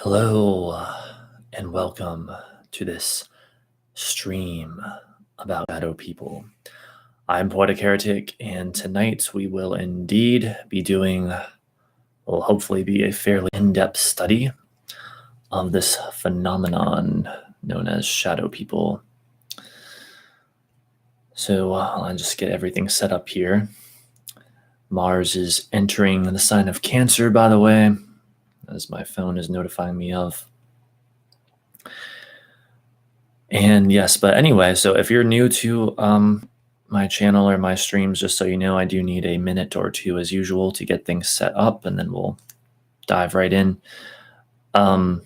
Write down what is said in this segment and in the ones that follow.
Hello, and welcome to this stream about shadow people. I'm Poetic Heretic, and tonight we will indeed be doing, will hopefully be a fairly in-depth study of this phenomenon known as shadow people. So I'll just get everything set up here. Mars is entering the sign of Cancer, by the way, as my phone is notifying me of. And yes, but anyway, so if you're new to my channel or my streams, just so you know, I do need a minute or two as usual to get things set up, and then we'll dive right in. We're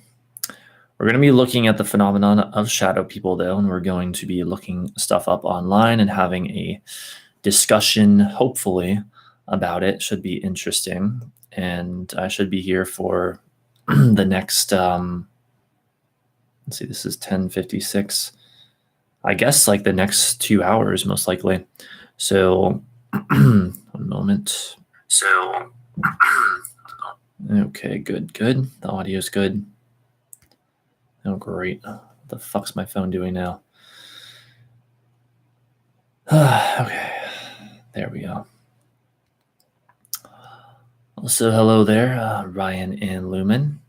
going to be looking at the phenomenon of shadow people, though, and we're going to be looking stuff up online and having a discussion, hopefully, about it. Should be interesting, and I should be here for the next let's see, this is 10:56. I guess like the next 2 hours, most likely. So, one moment. So, okay, good. The audio's good. Oh, great. What the fuck's my phone doing now? Okay, there we go. Also, hello there, Ryan and Lumen.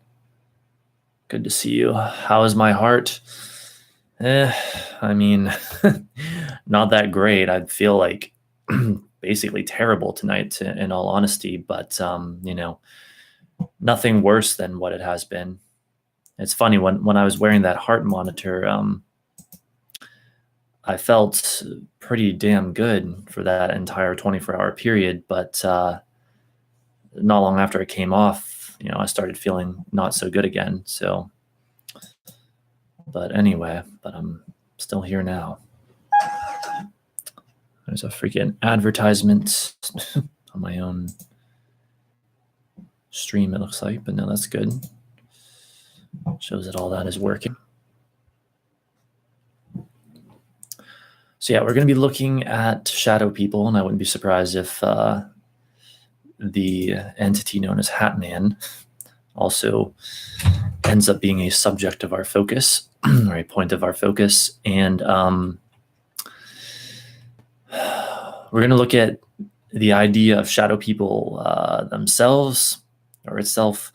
Good to see you. How is my heart? I mean, not that great. I feel like basically terrible tonight, in all honesty, but, nothing worse than what it has been. It's funny, when I was wearing that heart monitor, I felt pretty damn good for that entire 24-hour period, but not long after it came off, I started feeling not so good again. So, but anyway, I'm still here now. There's a freaking advertisement on my own stream, it looks like, but no, that's good. Shows that all that is working. So yeah, we're going to be looking at shadow people, and I wouldn't be surprised if the entity known as Hatman also ends up being a subject of our focus, or a point of our focus. And we're going to look at the idea of shadow people themselves or itself,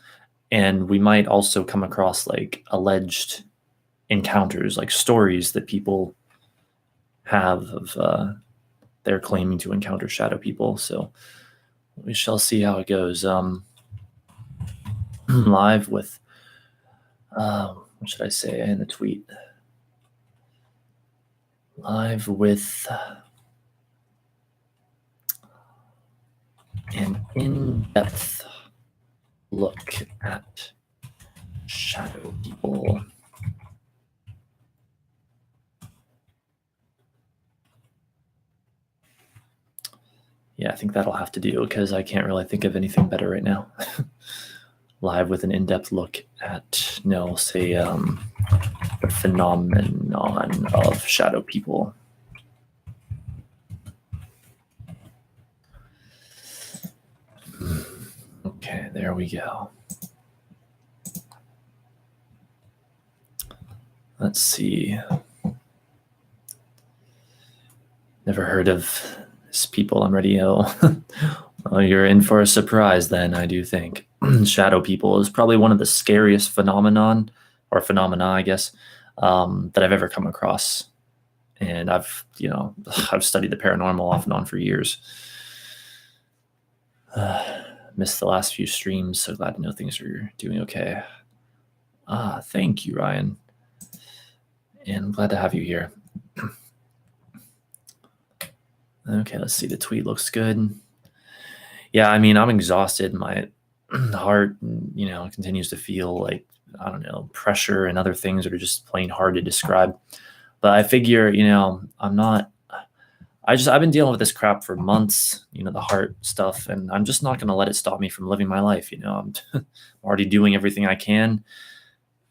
and we might also come across like alleged encounters, like stories that people have of they're claiming to encounter shadow people. So we shall see how it goes. Live with what should I say in the tweet? Live with an in-depth look at shadow people. Yeah, I think that'll have to do because I can't really think of anything better right now. Live with an in-depth look at, the phenomenon of shadow people. Okay, there we go. Let's see. Never heard of this people on radio. Well, you're in for a surprise then, I do think. Shadow people is probably one of the scariest phenomena, I guess, that I've ever come across. And I've studied the paranormal off and on for years. Missed the last few streams, so glad to know things are doing okay. Thank you, Ryan. And I'm glad to have you here. Okay, let's see. The tweet looks good. Yeah, I mean, I'm exhausted. My heart, continues to feel like, I don't know, pressure and other things that are just plain hard to describe. But I figure, I've been dealing with this crap for months, the heart stuff, and I'm just not going to let it stop me from living my life. I'm already doing everything I can,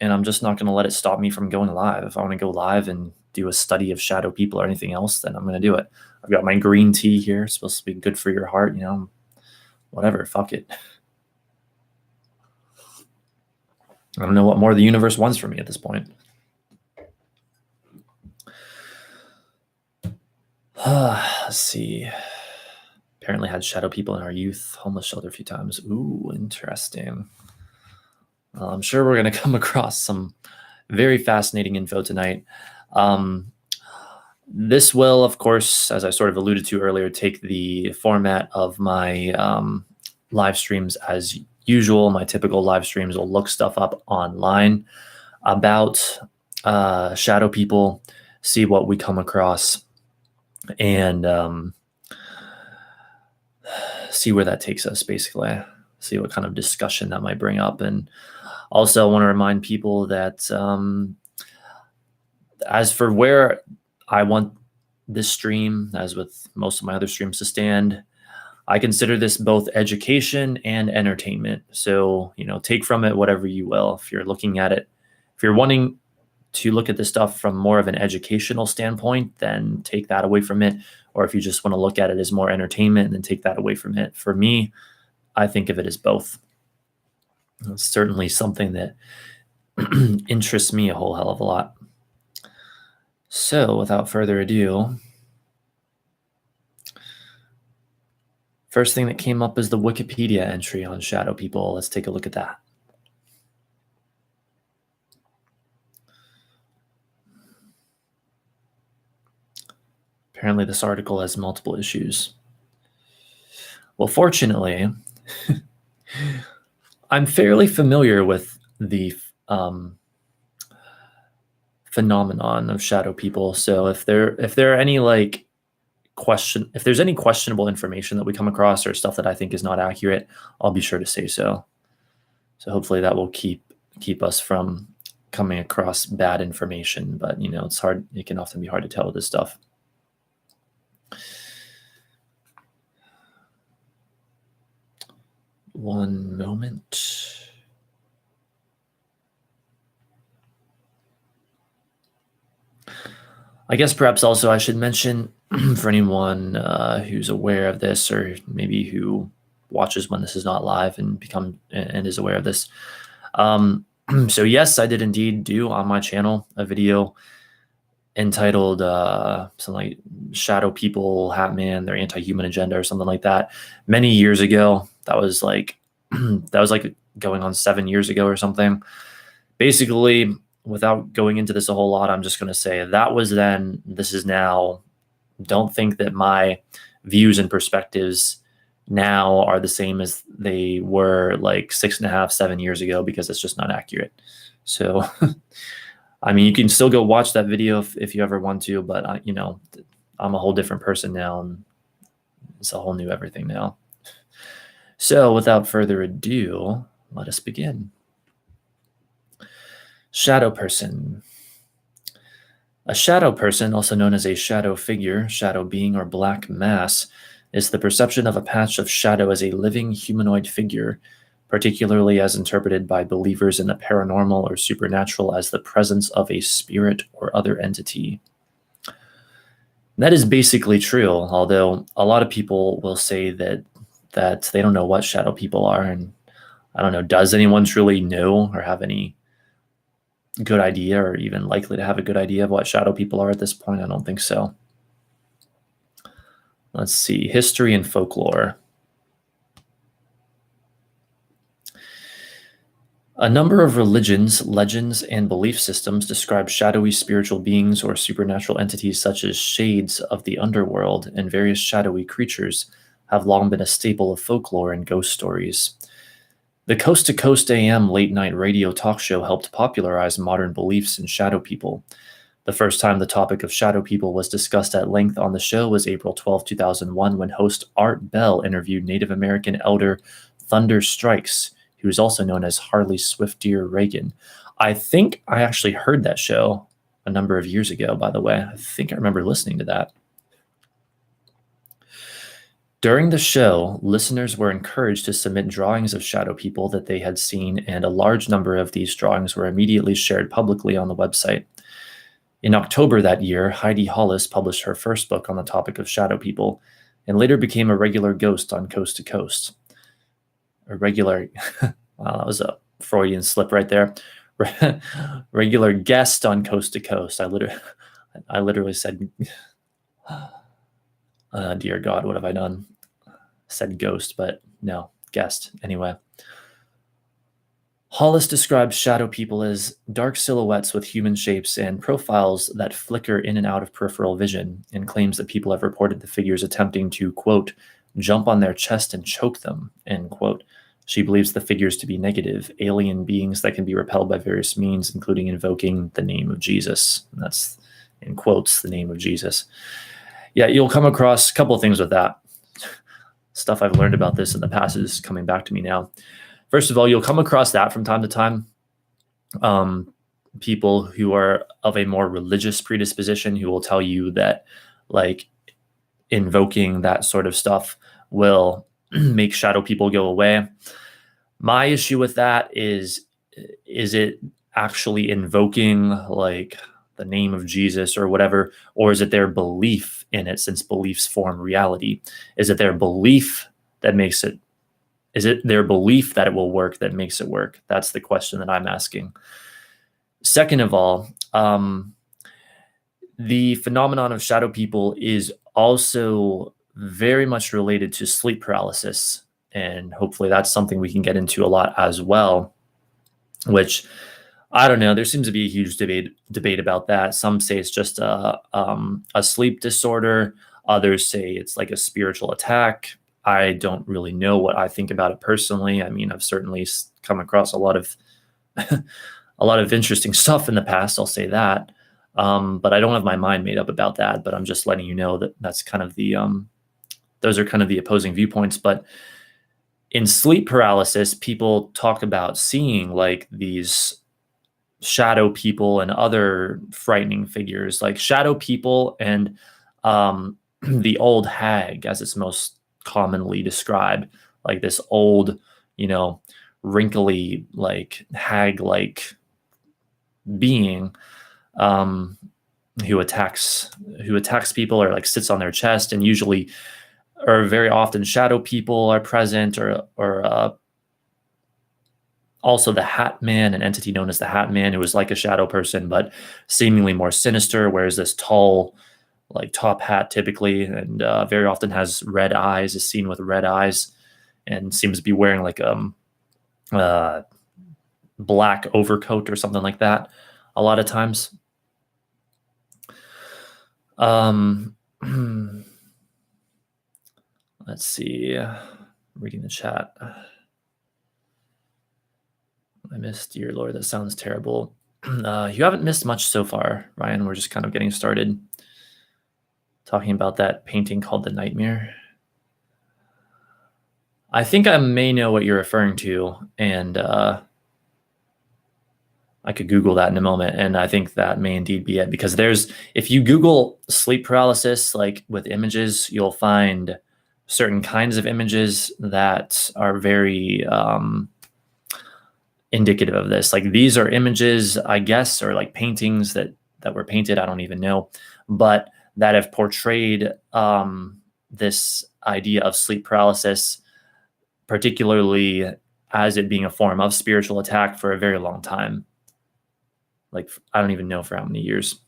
and I'm just not going to let it stop me from going live. If I want to go live and do a study of shadow people or anything else, then I'm going to do it. I've got my green tea here. It's supposed to be good for your heart, whatever, fuck it. I don't know what more the universe wants from me at this point. Let's see. Apparently had shadow people in our youth, homeless shelter a few times. Ooh, interesting. Well, I'm sure we're going to come across some very fascinating info tonight. This will, of course, as I sort of alluded to earlier, take the format of my live streams as usual. My typical live streams will look stuff up online about shadow people, see what we come across, and see where that takes us, basically. See what kind of discussion that might bring up. And also, I want to remind people that as for where I want this stream, as with most of my other streams, to stand, I consider this both education and entertainment. So, take from it whatever you will. If you're looking at it, if you're wanting to look at this stuff from more of an educational standpoint, then take that away from it. Or if you just want to look at it as more entertainment, then take that away from it. For me, I think of it as both. It's certainly something that interests me a whole hell of a lot. So, without further ado, first thing that came up is the Wikipedia entry on shadow people. Let's take a look at that. Apparently, this article has multiple issues. Well, fortunately, I'm fairly familiar with the phenomenon of shadow people. So if there are any if there's any questionable information that we come across or stuff that I think is not accurate, I'll be sure to say so. So hopefully that will keep us from coming across bad information. But it's hard. It can often be hard to tell with this stuff. One moment. I guess perhaps also I should mention for anyone who's aware of this, or maybe who watches when this is not live and is aware of this. So yes, I did indeed do on my channel a video entitled something like "Shadow People, Hat Man, Their Anti-Human Agenda" or something like that. Many years ago, that was like going on 7 years ago or something. Basically, without going into this a whole lot, I'm just going to say that was then, this is now. Don't think that my views and perspectives now are the same as they were like 6.5, 7 years ago, because it's just not accurate. So, I mean, you can still go watch that video if you ever want to, but I'm a whole different person now, and it's a whole new everything now. So without further ado, let us begin. Shadow person. A shadow person, also known as a shadow figure, shadow being, or black mass, is the perception of a patch of shadow as a living humanoid figure, particularly as interpreted by believers in the paranormal or supernatural as the presence of a spirit or other entity. That is basically true, although a lot of people will say that they don't know what shadow people are, and I don't know, does anyone truly know or have any good idea, or even likely to have a good idea of what shadow people are at this point? I don't think so. Let's see, history and folklore. A number of religions, legends, and belief systems describe shadowy spiritual beings or supernatural entities such as shades of the underworld, and various shadowy creatures have long been a staple of folklore and ghost stories. The Coast to Coast AM late-night radio talk show helped popularize modern beliefs in shadow people. The first time the topic of shadow people was discussed at length on the show was April 12, 2001, when host Art Bell interviewed Native American elder Thunder Strikes, who is also known as Harley Swift-Deer Reagan. I think I actually heard that show a number of years ago, by the way. I think I remember listening to that. During the show, listeners were encouraged to submit drawings of shadow people that they had seen, and a large number of these drawings were immediately shared publicly on the website. In October that year, Heidi Hollis published her first book on the topic of shadow people, and later became a regular ghost on Coast to Coast. A regular, wow, that was a Freudian slip right there. Regular guest on Coast to Coast. I literally said, dear God, what have I done? Said ghost, but no, guest. Anyway. Hollis describes shadow people as dark silhouettes with human shapes and profiles that flicker in and out of peripheral vision, and claims that people have reported the figures attempting to, quote, jump on their chest and choke them, end quote. She believes the figures to be negative, alien beings that can be repelled by various means, including invoking the name of Jesus. And that's, in quotes, the name of Jesus. Yeah, you'll come across a couple of things with that. Stuff I've learned about this in the past is coming back to me now. First of all, you'll come across that from time to time. People who are of a more religious predisposition who will tell you that, like, invoking that sort of stuff will make shadow people go away. My issue with that is it actually invoking, like, the name of Jesus or whatever, or is it their belief in it, since beliefs form reality? Is it their belief that makes it? Is it their belief that it will work that makes it work? That's the question that I'm asking. Second of all, the phenomenon of shadow people is also very much related to sleep paralysis. And hopefully that's something we can get into a lot as well, which, I don't know, there seems to be a huge debate about that. Some say it's just a sleep disorder. Others say it's like a spiritual attack. I don't really know what I think about it personally. I mean, I've certainly come across a lot of a lot of interesting stuff in the past, I'll say that. But I don't have my mind made up about that. But I'm just letting you know that that's kind of the those are kind of the opposing viewpoints. But in sleep paralysis, people talk about seeing, like, these shadow people and other frightening figures, like shadow people and the old hag, as it's most commonly described, like this old, wrinkly, like hag-like being who attacks people, or like sits on their chest, and usually, or very often, shadow people are present, or also the Hat Man, an entity known as the Hat Man, who is like a shadow person, but seemingly more sinister, wears this tall, like, top hat typically, and very often has red eyes, is seen with red eyes, and seems to be wearing like black overcoat or something like that a lot of times. Let's see. Reading the chat. I missed, dear Lord, that sounds terrible. You haven't missed much so far, Ryan. We're just kind of getting started talking about that painting called The Nightmare. I think I may know what you're referring to, and I could Google that in a moment, and I think that may indeed be it, because if you Google sleep paralysis, like, with images, you'll find certain kinds of images that are very indicative of this. Like, these are images, I guess, or like paintings that were painted, I don't even know, but that have portrayed this idea of sleep paralysis, particularly as it being a form of spiritual attack, for a very long time. Like, I don't even know for how many years.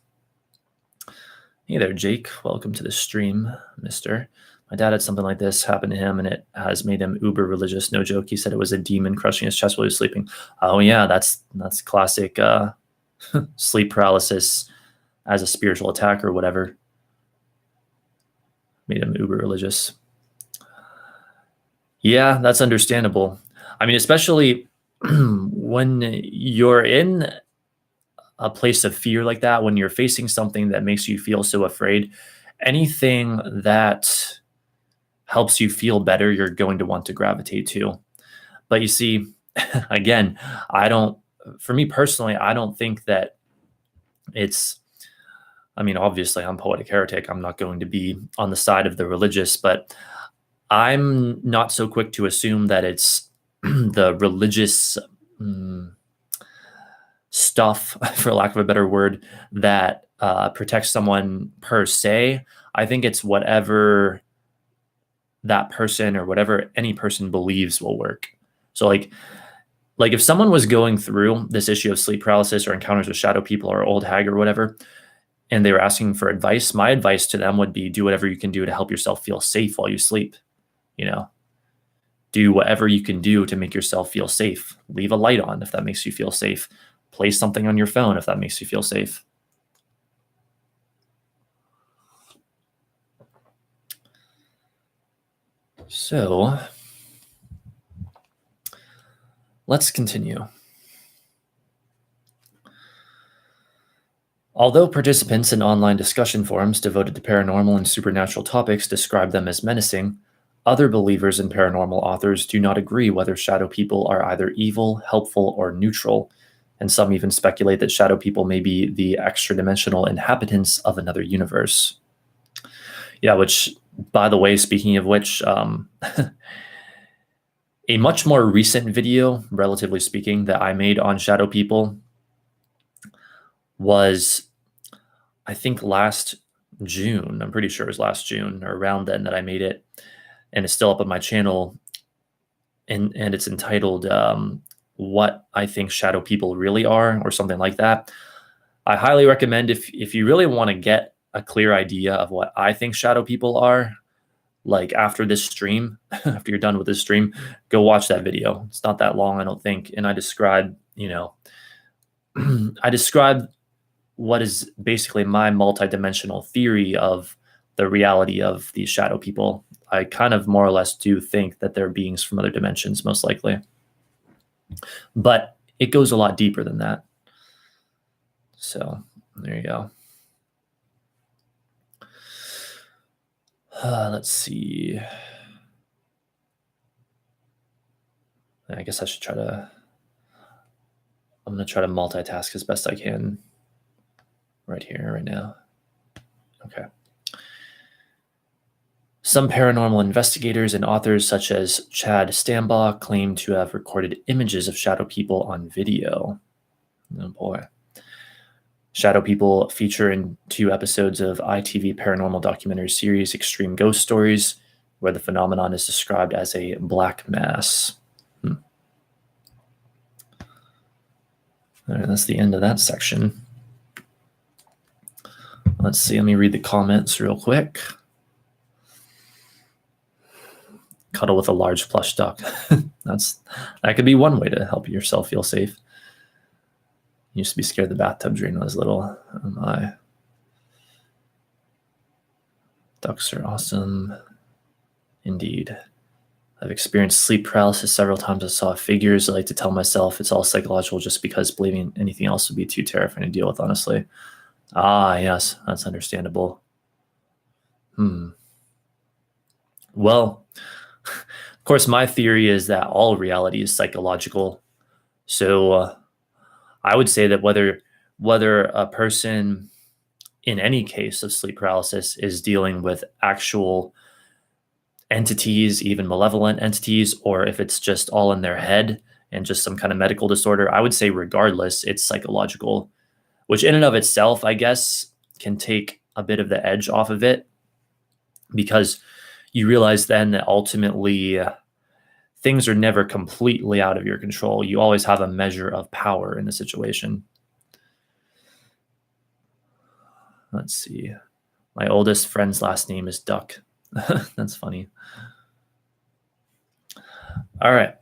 Hey there, Jake. Welcome to the stream, mister. My dad had something like this happen to him, and it has made him uber religious. No joke. He said it was a demon crushing his chest while he was sleeping. Oh yeah, that's classic sleep paralysis as a spiritual attack or whatever. Made him uber religious. Yeah, that's understandable. I mean, especially when you're in a place of fear like that, when you're facing something that makes you feel so afraid, anything that helps you feel better, you're going to want to gravitate to. But you see, again, for me personally, I don't think that I mean, obviously I'm poetic heretic. I'm not going to be on the side of the religious, but I'm not so quick to assume that it's the religious stuff, for lack of a better word, that protects someone per se. I think it's whatever that person, or whatever any person believes, will work. So, like, Like if someone was going through this issue of sleep paralysis or encounters with shadow people or old hag or whatever, and they were asking for advice, my advice to them would be do whatever you can do to help yourself feel safe while you sleep. You know, do whatever you can do to make yourself feel safe. Leave a light on if that makes you feel safe. Place something on your phone if that makes you feel safe. So let's continue. Although participants in online discussion forums devoted to paranormal and supernatural topics describe them as menacing, other believers in paranormal authors do not agree whether shadow people are either evil, helpful, or neutral, and some even speculate that shadow people may be the extra-dimensional inhabitants of another universe. Yeah, which, by the way, speaking of which, a much more recent video, relatively speaking, that I made on shadow people was, I think, last June. I'm pretty sure it was last June or around then that I made it, and it's still up on my channel. And it's entitled "What I Think Shadow People Really Are" or something like that. I highly recommend if you really want to get a clear idea of what I think shadow people are, like after this stream, after you're done with this stream, go watch that video. It's not that long, I don't think. And I describe, I describe what is basically my multidimensional theory of the reality of these shadow people. I kind of more or less do think that they're beings from other dimensions, most likely. But it goes a lot deeper than that. So there you go. Let's see. I guess I should try to, I'm going to try to multitask as best I can right here, right now. Okay. Some paranormal investigators and authors, such as Chad Stambaugh, claim to have recorded images of shadow people on video. Oh boy. Shadow people feature in 2 episodes of ITV paranormal documentary series Extreme Ghost Stories, where the phenomenon is described as a black mass. All right, that's the end of that section. Let's see, let me read the comments real quick. Cuddle with a large plush duck. That could be one way to help yourself feel safe. Used to be scared the bathtub drain when I was little. Oh my. Ducks are awesome. Indeed. I've experienced sleep paralysis several times. I saw figures. I like to tell myself it's all psychological just because believing anything else would be too terrifying to deal with, honestly. Ah, yes, that's understandable. Well, of course, my theory is that all reality is psychological. So I would say that whether a person in any case of sleep paralysis is dealing with actual entities, even malevolent entities, or if it's just all in their head and just some kind of medical disorder, I would say regardless, it's psychological, which in and of itself, I guess, can take a bit of the edge off of it, because you realize then that ultimately things are never completely out of your control. You always have a measure of power in the situation. Let's see. My oldest friend's last name is Duck. That's funny. All right.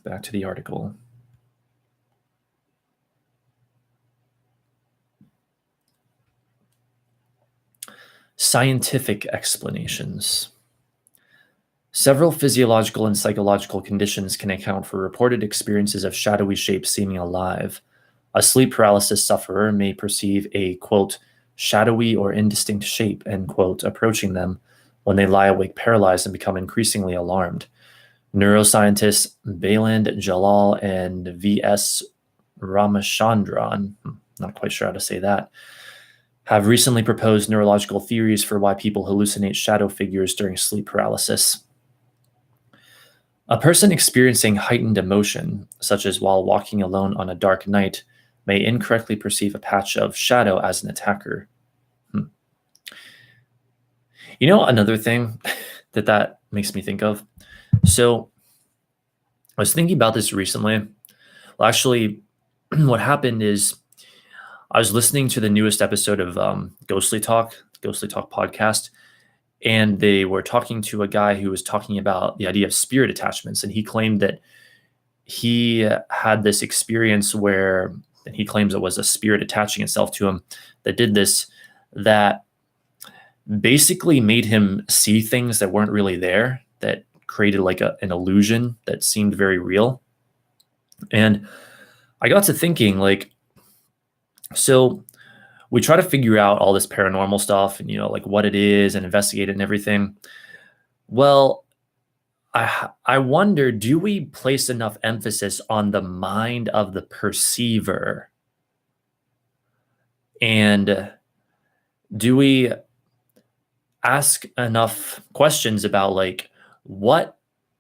Back to the article. Scientific explanations. Several physiological and psychological conditions can account for reported experiences of shadowy shapes seeming alive. A sleep paralysis sufferer may perceive a, quote, shadowy or indistinct shape, end quote, approaching them when they lie awake paralyzed and become increasingly alarmed. Neuroscientists Bailand Jalal and V.S. Ramachandran, not quite sure how to say that, have recently proposed neurological theories for why people hallucinate shadow figures during sleep paralysis. A person experiencing heightened emotion, such as while walking alone on a dark night, may incorrectly perceive a patch of shadow as an attacker. You know, another thing that makes me think of. So I was thinking about this recently. Well, actually, what happened is I was listening to the newest episode of Ghostly Talk podcast, and they were talking to a guy who was talking about the idea of spirit attachments, and he claimed that he had this experience where, and he claims it was a spirit attaching itself to him that did this, that basically made him see things that weren't really there, that created like an illusion that seemed very real. And I got to thinking, like, so we try to figure out all this paranormal stuff and, like what it is and investigate it and everything. Well, I wonder, do we place enough emphasis on the mind of the perceiver? And do we ask enough questions about like what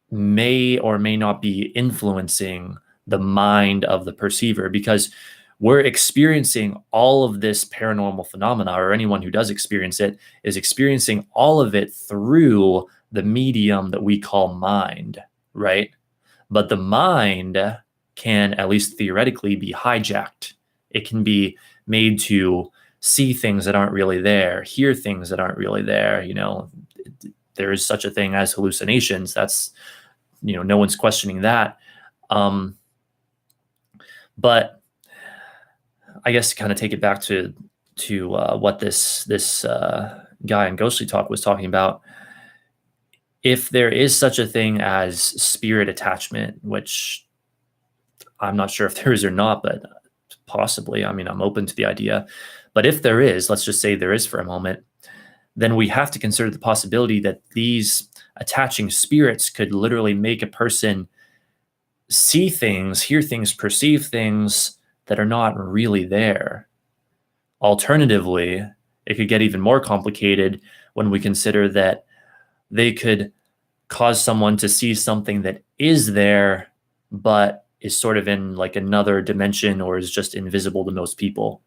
may or may not be influencing the mind of the perceiver? Because we're experiencing all of this paranormal phenomena, or anyone who does experience it is experiencing all of it through the medium that we call mind, right? But the mind can, at least theoretically, be hijacked. It can be made to see things that aren't really there, hear things that aren't really there. There is such a thing as hallucinations. That's, no one's questioning that. But I guess to kind of take it back to what this guy in Ghostly Talk was talking about, if there is such a thing as spirit attachment, which I'm not sure if there is or not, but possibly. I mean, I'm open to the idea. But if there is, let's just say there is for a moment, then we have to consider the possibility that these attaching spirits could literally make a person see things, hear things, perceive things that are not really there. Alternatively, it could get even more complicated when we consider that they could cause someone to see something that is there, but is sort of in like another dimension or is just invisible to most people.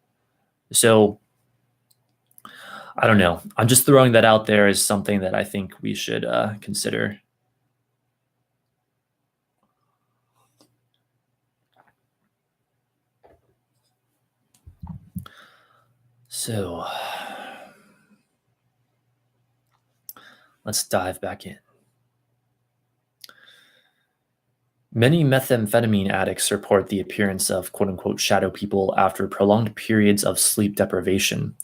So I don't know. I'm just throwing that out there as something that I think we should consider. So let's dive back in. Many methamphetamine addicts report the appearance of quote unquote shadow people after prolonged periods of sleep deprivation.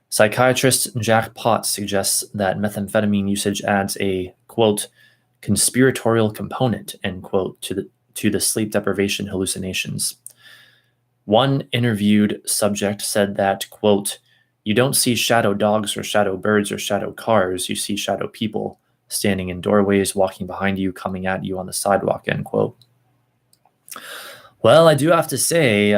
Psychiatrist Jack Potts suggests that methamphetamine usage adds a quote conspiratorial component end quote to the sleep deprivation hallucinations. One interviewed subject said that quote, "You don't see shadow dogs or shadow birds or shadow cars, you see shadow people standing in doorways, walking behind you, coming at you on the sidewalk," end quote. Well, I do have to say,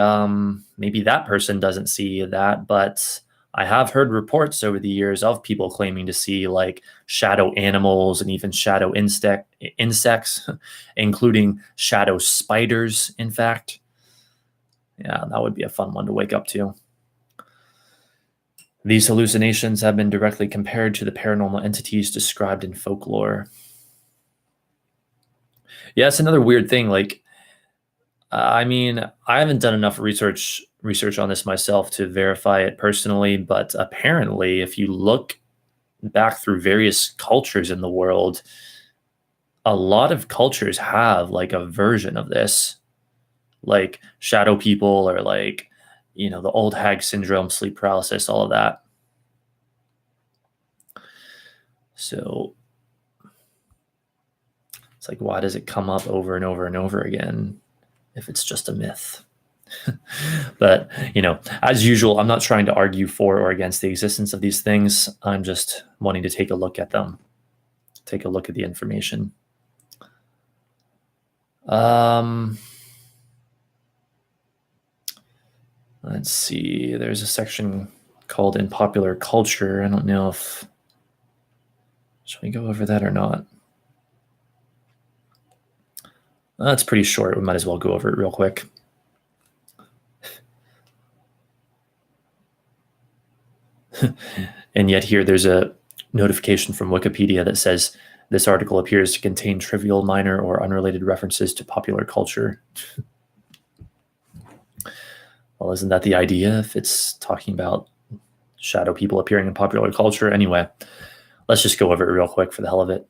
maybe that person doesn't see that, but I have heard reports over the years of people claiming to see like shadow animals and even shadow insects, including shadow spiders, in fact. Yeah, that would be a fun one to wake up to. These hallucinations have been directly compared to the paranormal entities described in folklore. Yeah, it's another weird thing. Like, I mean, I haven't done enough research on this myself to verify it personally, but apparently, if you look back through various cultures in the world, a lot of cultures have like a version of this, like shadow people or like, the old hag syndrome, sleep paralysis, all of that. So it's like, why does it come up over and over and over again if it's just a myth? But, as usual, I'm not trying to argue for or against the existence of these things. I'm just wanting to take a look at them, take a look at the information. Let's see. There's a section called In Popular Culture. I don't know if... Should we go over that or not? That's pretty short. We might as well go over it real quick. And yet here there's a notification from Wikipedia that says This article appears to contain trivial, minor, or unrelated references to popular culture. Well, isn't that the idea if it's talking about shadow people appearing in popular culture? Anyway, let's just go over it real quick for the hell of it.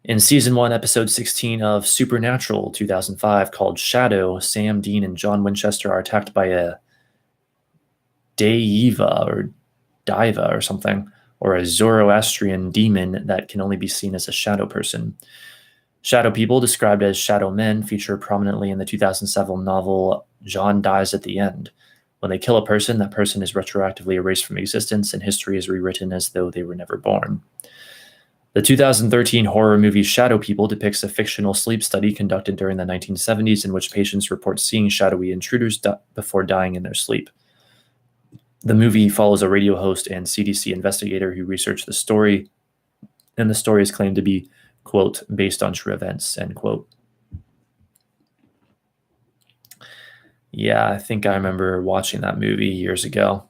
In season 1, episode 16 of Supernatural 2005, called Shadow, Sam, Dean, and John Winchester are attacked by a Deiva or something, or a Zoroastrian demon that can only be seen as a shadow person. Shadow people, described as shadow men, feature prominently in the 2007 novel John Dies at the End. When they kill a person, that person is retroactively erased from existence, and history is rewritten as though they were never born. The 2013 horror movie Shadow People depicts a fictional sleep study conducted during the 1970s in which patients report seeing shadowy intruders before dying in their sleep. The movie follows a radio host and CDC investigator who researched the story, and the story is claimed to be, quote, based on true events, end quote. Yeah, I think I remember watching that movie years ago.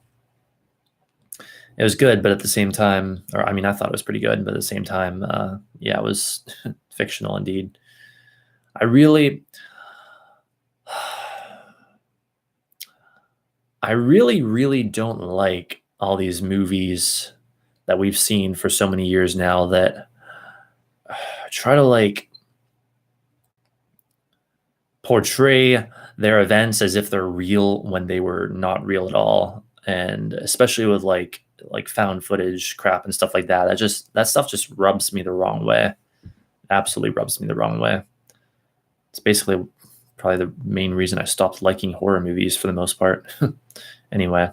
It was good, but at the same time, I thought it was pretty good, but at the same time, it was fictional indeed. I really don't like all these movies that we've seen for so many years now that try to portray their events as if they're real when they were not real at all. And especially with like found footage crap and stuff like that. That stuff just rubs me the wrong way. Absolutely rubs me the wrong way. It's basically probably the main reason I stopped liking horror movies for the most part. Anyway.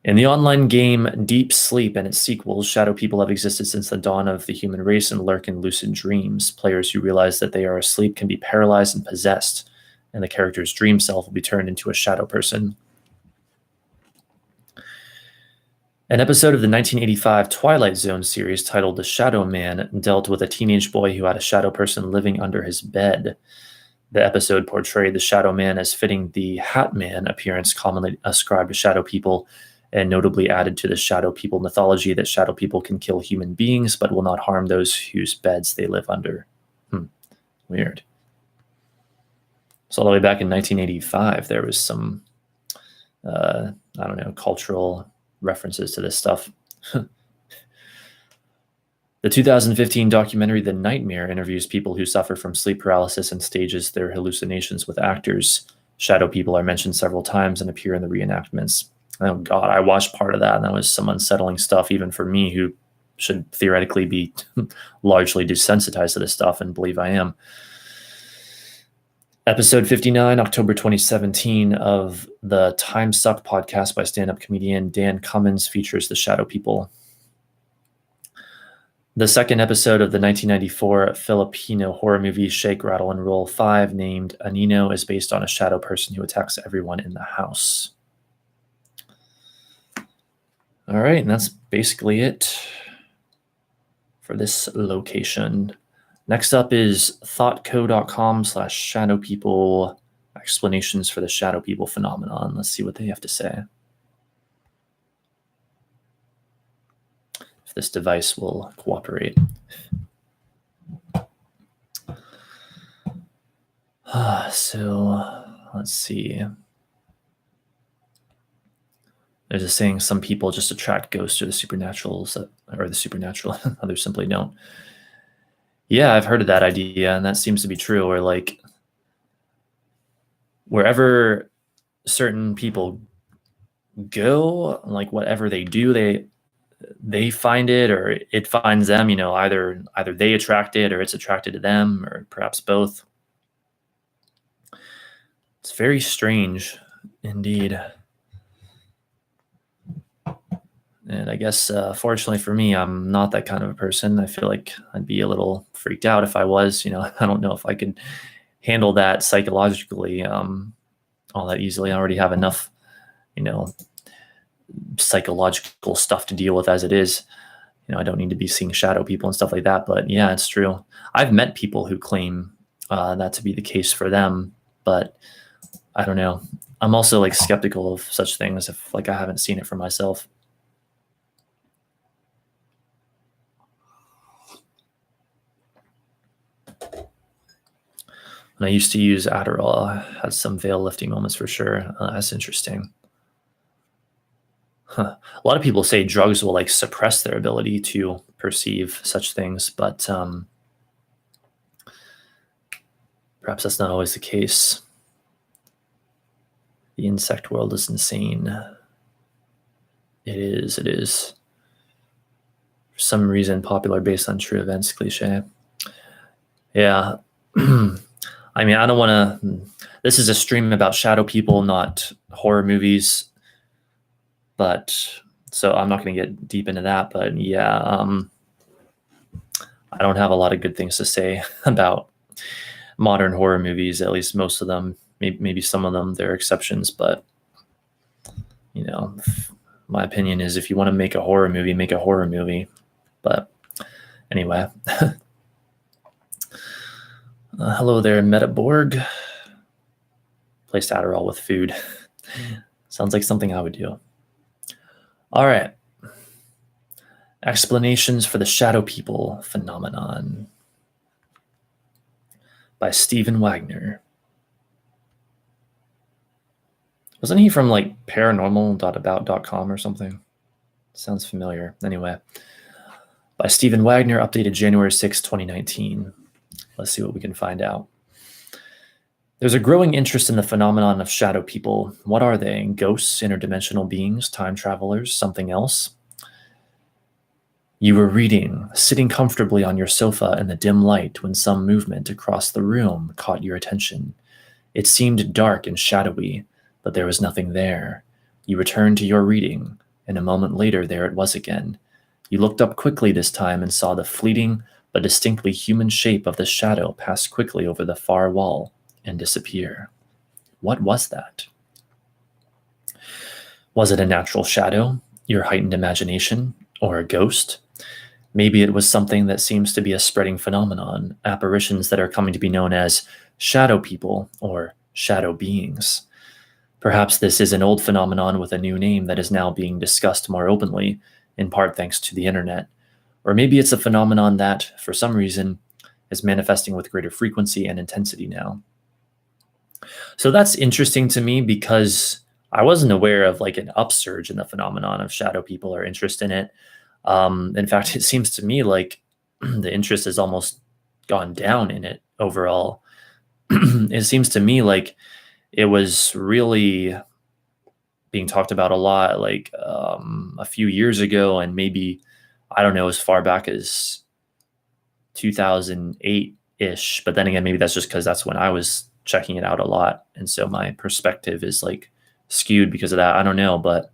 In the online game Deep Sleep and its sequels, shadow people have existed since the dawn of the human race and lurk in lucid dreams. Players who realize that they are asleep can be paralyzed and possessed, and the character's dream self will be turned into a shadow person. An episode of the 1985 Twilight Zone series titled The Shadow Man dealt with a teenage boy who had a shadow person living under his bed. The episode portrayed the Shadow Man as fitting the Hat Man appearance commonly ascribed to shadow people, and notably added to the shadow people mythology that shadow people can kill human beings but will not harm those whose beds they live under. Weird. So all the way back in 1985, there was some, cultural references to this stuff. The 2015 documentary The Nightmare interviews people who suffer from sleep paralysis and stages their hallucinations with actors. Shadow people are mentioned several times and appear in the reenactments. Oh God, I watched part of that, and that was some unsettling stuff, even for me, who should theoretically be largely desensitized to this stuff, and believe I am. Episode 59, October 2017, of the Time Suck podcast by stand-up comedian Dan Cummins features the shadow people. The second episode of the 1994 Filipino horror movie Shake, Rattle, and Roll 5, named Anino, is based on a shadow person who attacks everyone in the house. All right, and that's basically it for this location. Next up is thoughtco.com/shadow people, explanations for the shadow people phenomenon. Let's see what they have to say. If this device will cooperate. So let's see. There's a saying, some people just attract ghosts or the supernatural, others simply don't. Yeah, I've heard of that idea, and that seems to be true, where like wherever certain people go, like whatever they do, they find it or it finds them, either they attract it or it's attracted to them, or perhaps both. It's very strange indeed. And I guess, fortunately for me, I'm not that kind of a person. I feel like I'd be a little freaked out if I was. I don't know if I could handle that psychologically all that easily. I already have enough, psychological stuff to deal with as it is. I don't need to be seeing shadow people and stuff like that. But yeah, it's true. I've met people who claim that to be the case for them, but I don't know. I'm also like skeptical of such things if like I haven't seen it for myself. When I used to use Adderall, I had some veil lifting moments for sure. That's interesting. Huh. A lot of people say drugs will like suppress their ability to perceive such things, but perhaps that's not always the case. The insect world is insane. It is. It is. For some reason, popular based on true events cliche. Yeah. I mean, I don't want to. This is a stream about shadow people, not horror movies. But so I'm not going to get deep into that. But yeah, I don't have a lot of good things to say about modern horror movies, at least most of them. Maybe some of them, there are exceptions. But, you know, my opinion is if you want to make a horror movie, make a horror movie. But anyway. Hello there, Metaborg. Placed Adderall with food. Sounds like something I would do. All right. Explanations for the shadow people phenomenon by Stephen Wagner. Wasn't he from like paranormal.about.com or something? Sounds familiar. Anyway, by Stephen Wagner, updated January 6, 2019. Let's see what we can find out. There's a growing interest in the phenomenon of shadow people. What are they? Ghosts, interdimensional beings, time travelers, something else? You were reading, sitting comfortably on your sofa in the dim light when some movement across the room caught your attention. It seemed dark and shadowy, but there was nothing there. You returned to your reading, and a moment later there it was again. You looked up quickly this time and saw the fleeting but distinctly human shape of the shadow pass quickly over the far wall and disappear. What was that? Was it a natural shadow, your heightened imagination, or a ghost? Maybe it was something that seems to be a spreading phenomenon, apparitions that are coming to be known as shadow people or shadow beings. Perhaps this is an old phenomenon with a new name that is now being discussed more openly, in part thanks to the internet. Or maybe it's a phenomenon that, for some reason, is manifesting with greater frequency and intensity now. So that's interesting to me because I wasn't aware of like an upsurge in the phenomenon of shadow people or interest in it. In fact, it seems to me like the interest has almost gone down in it overall. It seems to me like it was really being talked about a lot like a few years ago, and maybe, I don't know, as far back as 2008-ish. But then again, maybe that's just because that's when I was checking it out a lot. And so my perspective is like skewed because of that. I don't know. But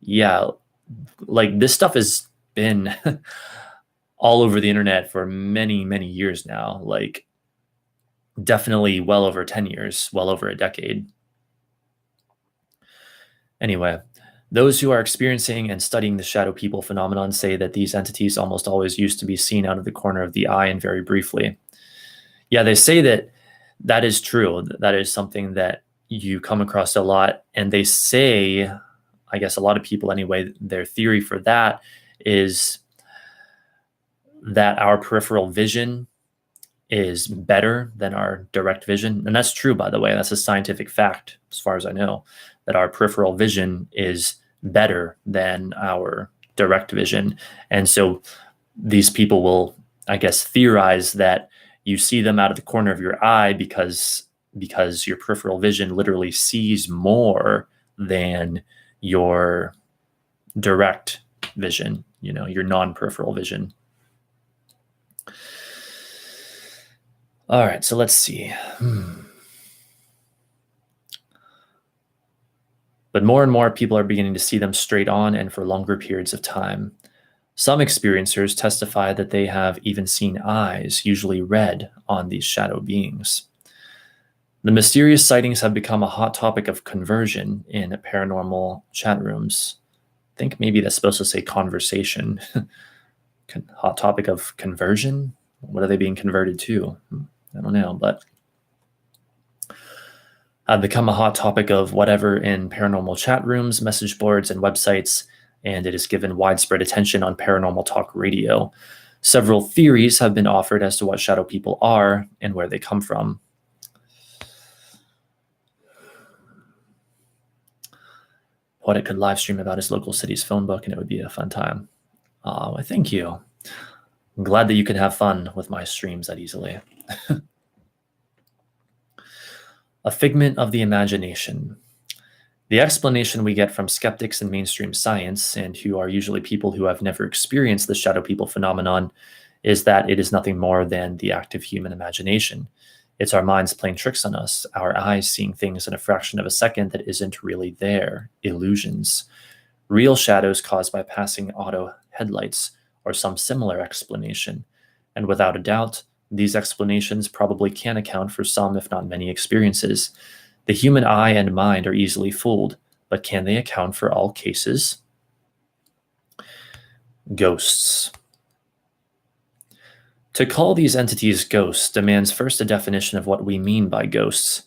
yeah, like this stuff has been all over the internet for many, many years now. Like definitely well over 10 years, well over a decade. Anyway, those who are experiencing and studying the shadow people phenomenon say that these entities almost always used to be seen out of the corner of the eye and very briefly. Yeah, they say that that is true. That is something that you come across a lot. And they say, I guess a lot of people anyway, their theory for that is that our peripheral vision is better than our direct vision. And that's true, by the way. That's a scientific fact, as far as I know, that our peripheral vision is better than our direct vision. And so these people will, I guess, theorize that you see them out of the corner of your eye because your peripheral vision literally sees more than your direct vision, your non-peripheral vision. All right, so let's see. But more and more people are beginning to see them straight on and for longer periods of time. Some experiencers testify that they have even seen eyes, usually red, on these shadow beings. The mysterious sightings have become a hot topic of conversion in paranormal chat rooms. I think maybe that's supposed to say conversation. Hot topic of conversion? What are they being converted to? I don't know, but have become a hot topic of whatever in paranormal chat rooms, message boards, and websites, and it is given widespread attention on paranormal talk radio. Several theories have been offered as to what shadow people are and where they come from. what it could live stream about his local city's phone book, and it would be a fun time. Well, thank you. I'm glad that you can have fun with my streams that easily. A figment of the imagination. The explanation we get from skeptics in mainstream science, and who are usually people who have never experienced the shadow people phenomenon, is that it is nothing more than the active human imagination. It's our minds playing tricks on us, our eyes seeing things in a fraction of a second that isn't really there, illusions. Real shadows caused by passing auto headlights, or some similar explanation. And without a doubt, these explanations probably can account for some, if not many, experiences. The human eye and mind are easily fooled, but can they account for all cases? Ghosts. To call these entities ghosts demands first a definition of what we mean by ghosts.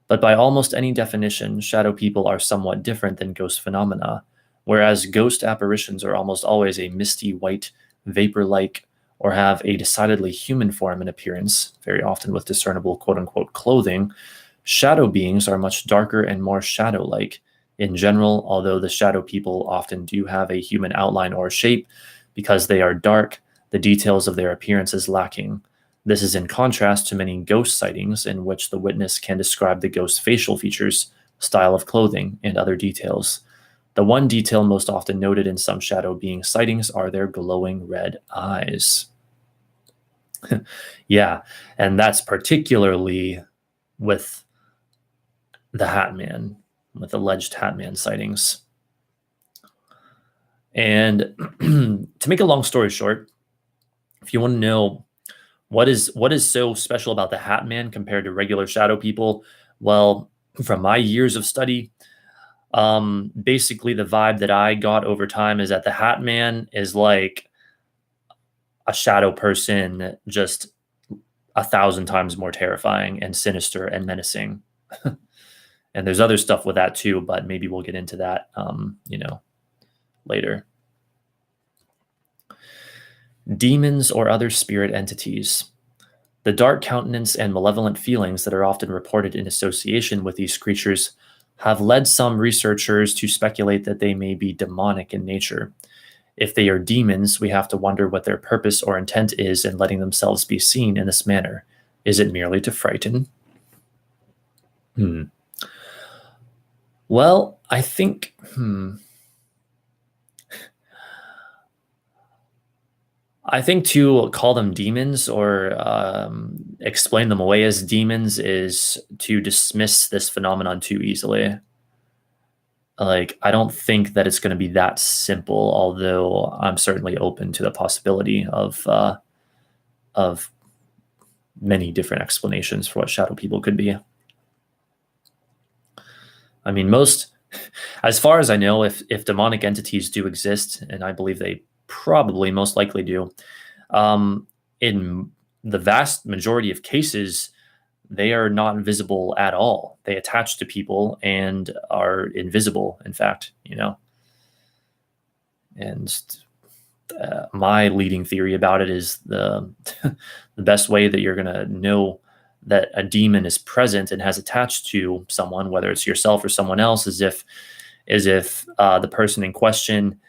But by almost any definition, shadow people are somewhat different than ghost phenomena, whereas ghost apparitions are almost always a misty white, vapor-like, or have a decidedly human form and appearance, very often with discernible quote-unquote clothing. Shadow beings are much darker and more shadow-like. In general, although the shadow people often do have a human outline or shape, because they are dark, the details of their appearance is lacking. This is in contrast to many ghost sightings in which the witness can describe the ghost's facial features, style of clothing, and other details. The one detail most often noted in some shadow being sightings are their glowing red eyes. Yeah, and that's particularly with the Hat Man, with alleged Hat Man sightings. And to make a long story short, if you want to know what is so special about the Hat Man compared to regular shadow people, well, from my years of study, basically the vibe that I got over time is that the Hat Man is like a shadow person, just 1,000 times more terrifying and sinister and menacing. And there's other stuff with that too, but maybe we'll get into that, later. Demons or other spirit entities. The dark countenance and malevolent feelings that are often reported in association with these creatures have led some researchers to speculate that they may be demonic in nature. If they are demons, we have to wonder what their purpose or intent is in letting themselves be seen in this manner. Is it merely to frighten? Well, I think, I think to call them demons or explain them away as demons is to dismiss this phenomenon too easily. Like, I don't think that it's going to be that simple, although I'm certainly open to the possibility of many different explanations for what shadow people could be. I mean, as far as I know, if demonic entities do exist, and I believe they probably most likely do, in the vast majority of cases, they are not visible at all. They attach to people and are invisible, in fact, And my leading theory about it is the best way that you're going to know that a demon is present and has attached to someone, whether it's yourself or someone else, is if the person in question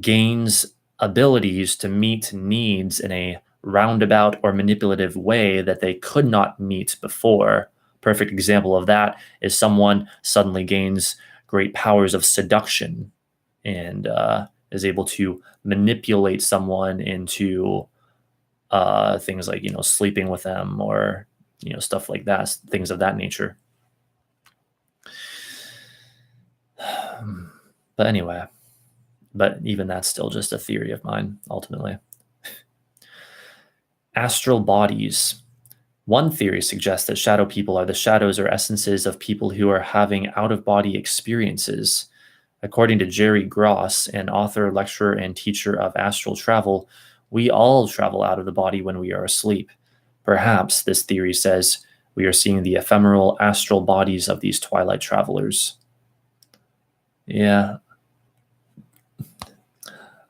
gains abilities to meet needs in a roundabout or manipulative way that they could not meet before. Perfect example of that is someone suddenly gains great powers of seduction and is able to manipulate someone into things like, sleeping with them or, stuff like that, things of that nature. But anyway, even that's still just a theory of mine, ultimately. Astral bodies. One theory suggests that shadow people are the shadows or essences of people who are having out-of-body experiences. According to Jerry Gross, an author, lecturer, and teacher of astral travel, we all travel out of the body when we are asleep. Perhaps, this theory says, we are seeing the ephemeral astral bodies of these twilight travelers. Yeah.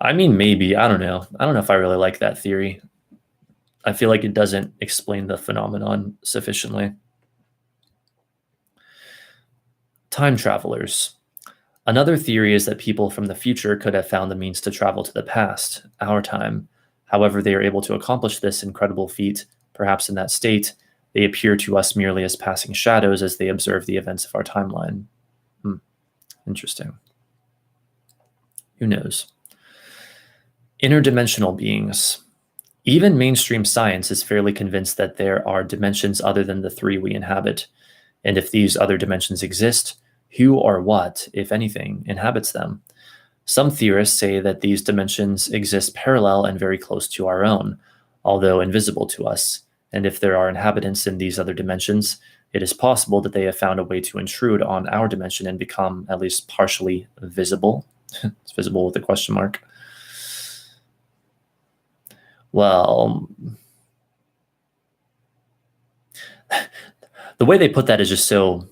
I mean, maybe. I don't know. I don't know if I really like that theory. I feel like it doesn't explain the phenomenon sufficiently. Time travelers. Another theory is that people from the future could have found the means to travel to the past, our time. However, they are able to accomplish this incredible feat. Perhaps in that state, they appear to us merely as passing shadows as they observe the events of our timeline. Hmm, interesting. Who knows? Interdimensional beings. Even mainstream science is fairly convinced that there are dimensions other than the three we inhabit. And if these other dimensions exist, who or what, if anything, inhabits them? Some theorists say that these dimensions exist parallel and very close to our own, although invisible to us. And if there are inhabitants in these other dimensions, it is possible that they have found a way to intrude on our dimension and become at least partially visible. It's visible with a question mark. Well, the way they put that is just so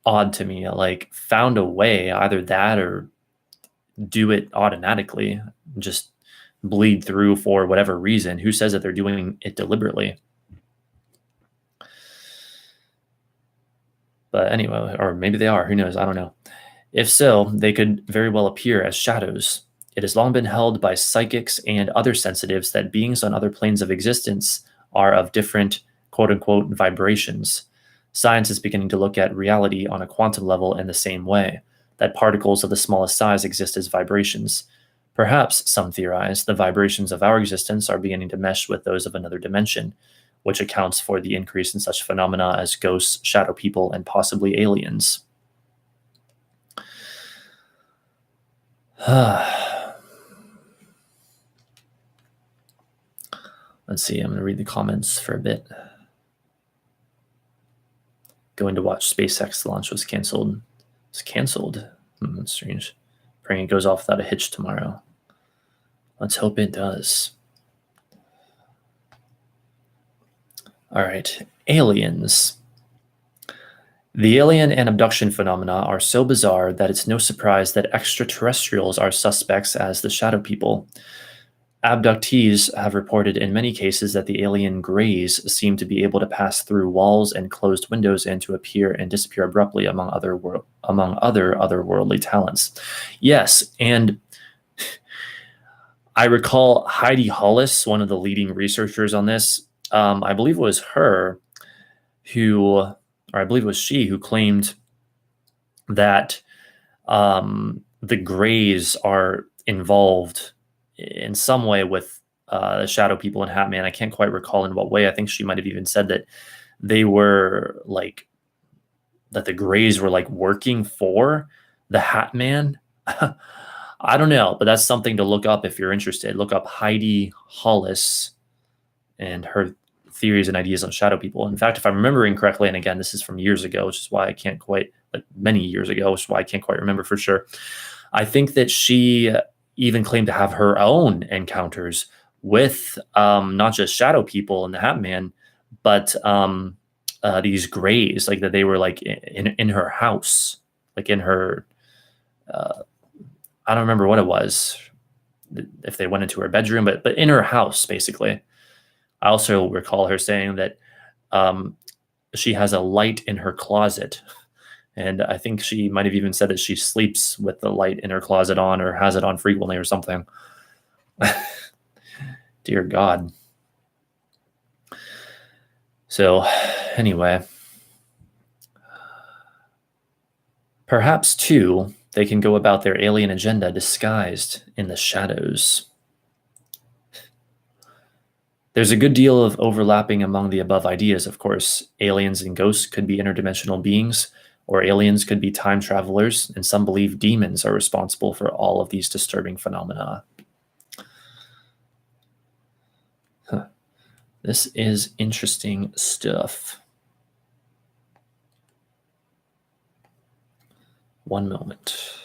odd to me. Like, found a way, either that or do it automatically, just bleed through for whatever reason. Who says that they're doing it deliberately? But anyway, or maybe they are. Who knows? I don't know. If so, they could very well appear as shadows. It has long been held by psychics and other sensitives that beings on other planes of existence are of different quote unquote vibrations. Science is beginning to look at reality on a quantum level in the same way, that particles of the smallest size exist as vibrations. Perhaps, some theorize, the vibrations of our existence are beginning to mesh with those of another dimension, which accounts for the increase in such phenomena as ghosts, shadow people, and possibly aliens. Let's see, I'm going to read the comments for a bit. Going to watch SpaceX launch was canceled. It's canceled. That's strange. Praying it goes off without a hitch tomorrow. Let's hope it does. All right, aliens. The alien and abduction phenomena are so bizarre that it's no surprise that extraterrestrials are suspects as the shadow people. Abductees have reported in many cases that the alien greys seem to be able to pass through walls and closed windows and to appear and disappear abruptly among other otherworldly talents. Yes, and I recall Heidi Hollis, one of the leading researchers on this. I believe it was her who, or I believe it was she who claimed that the Greys are involved in some way with the Shadow People and Hat Man. I can't quite recall in what way. I think she might have even said that they were like, that the Greys were like working for the Hat Man. I don't know, but that's something to look up if you're interested. Look up Heidi Hollis and her theories and ideas on shadow people. In fact, if I'm remembering correctly, and again, this is from years ago, which is why I can't quite, like many years ago, which is why I can't quite remember for sure. I think that she even claimed to have her own encounters with not just shadow people and the Hat Man, but these Greys, like that they were like in her house, like in her, I don't remember what it was, if they went into her bedroom, but in her house, basically. I also recall her saying that she has a light in her closet. And I think she might have even said that she sleeps with the light in her closet on or has it on frequently or something. Dear God. So, anyway. Perhaps, too, they can go about their alien agenda disguised in the shadows. There's a good deal of overlapping among the above ideas, of course. Aliens and ghosts could be interdimensional beings, or aliens could be time travelers, and some believe demons are responsible for all of these disturbing phenomena. Huh. This is interesting stuff. One moment.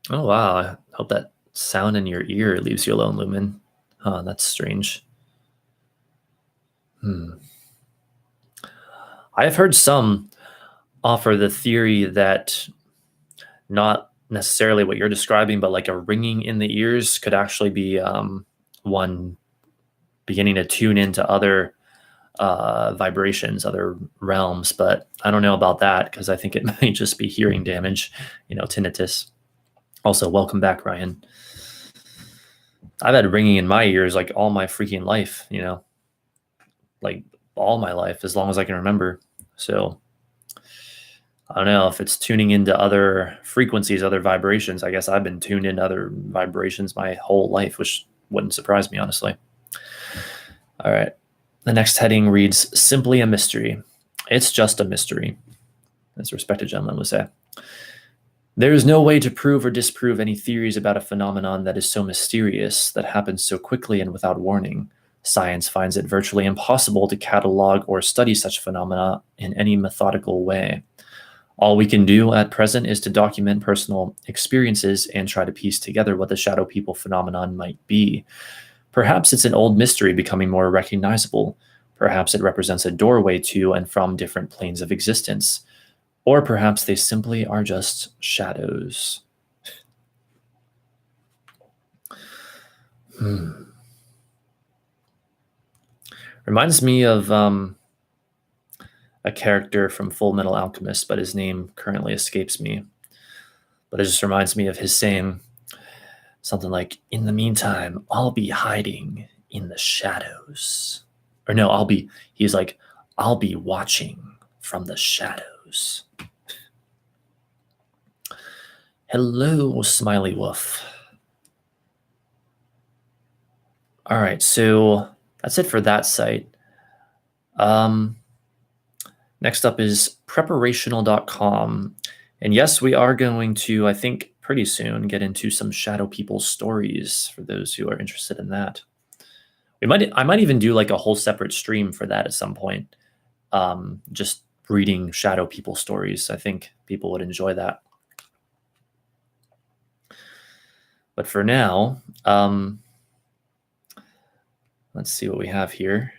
Oh, wow. I hope that sound in your ear leaves you alone, Lumen. Huh, that's strange. I have heard some offer the theory that not necessarily what you're describing, but like a ringing in the ears could actually be one beginning to tune into other vibrations, other realms. But I don't know about that because I think it might just be hearing damage, tinnitus. Also, welcome back, Ryan. I've had ringing in my ears like all my freaking life, like all my life, as long as I can remember. So I don't know if it's tuning into other frequencies, other vibrations. I guess I've been tuned into other vibrations my whole life, which wouldn't surprise me, honestly. All right. The next heading reads, simply a mystery. It's just a mystery, as a respected gentleman would say. There is no way to prove or disprove any theories about a phenomenon that is so mysterious, that happens so quickly and without warning. Science finds it virtually impossible to catalog or study such phenomena in any methodical way. All we can do at present is to document personal experiences and try to piece together what the shadow people phenomenon might be. Perhaps it's an old mystery becoming more recognizable. Perhaps it represents a doorway to and from different planes of existence. Or perhaps they simply are just shadows. Reminds me of a character from Full Metal Alchemist, but his name currently escapes me. But it just reminds me of his saying something like, in the meantime, I'll be hiding in the shadows. Or no, he's like, I'll be watching from the shadows. Hello, Smiley Wolf. All right, so that's it for that site. Next up is preparational.com. And yes, we are going to, I think, pretty soon get into some shadow people stories for those who are interested in that. I might even do like a whole separate stream for that at some point. Just reading shadow people stories. I think people would enjoy that. But for now, let's see what we have here.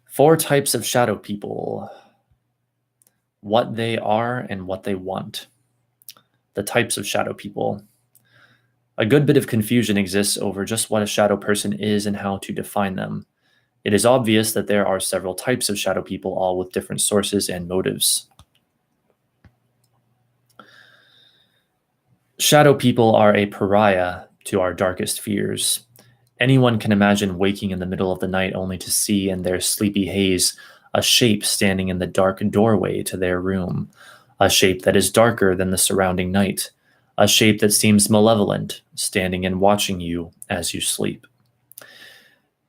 Four types of shadow people. What they are and what they want. The types of shadow people. A good bit of confusion exists over just what a shadow person is and how to define them. It is obvious that there are several types of shadow people, all with different sources and motives. Shadow people are a pariah to our darkest fears. Anyone can imagine waking in the middle of the night only to see in their sleepy haze a shape standing in the dark doorway to their room, a shape that is darker than the surrounding night, a shape that seems malevolent, standing and watching you as you sleep.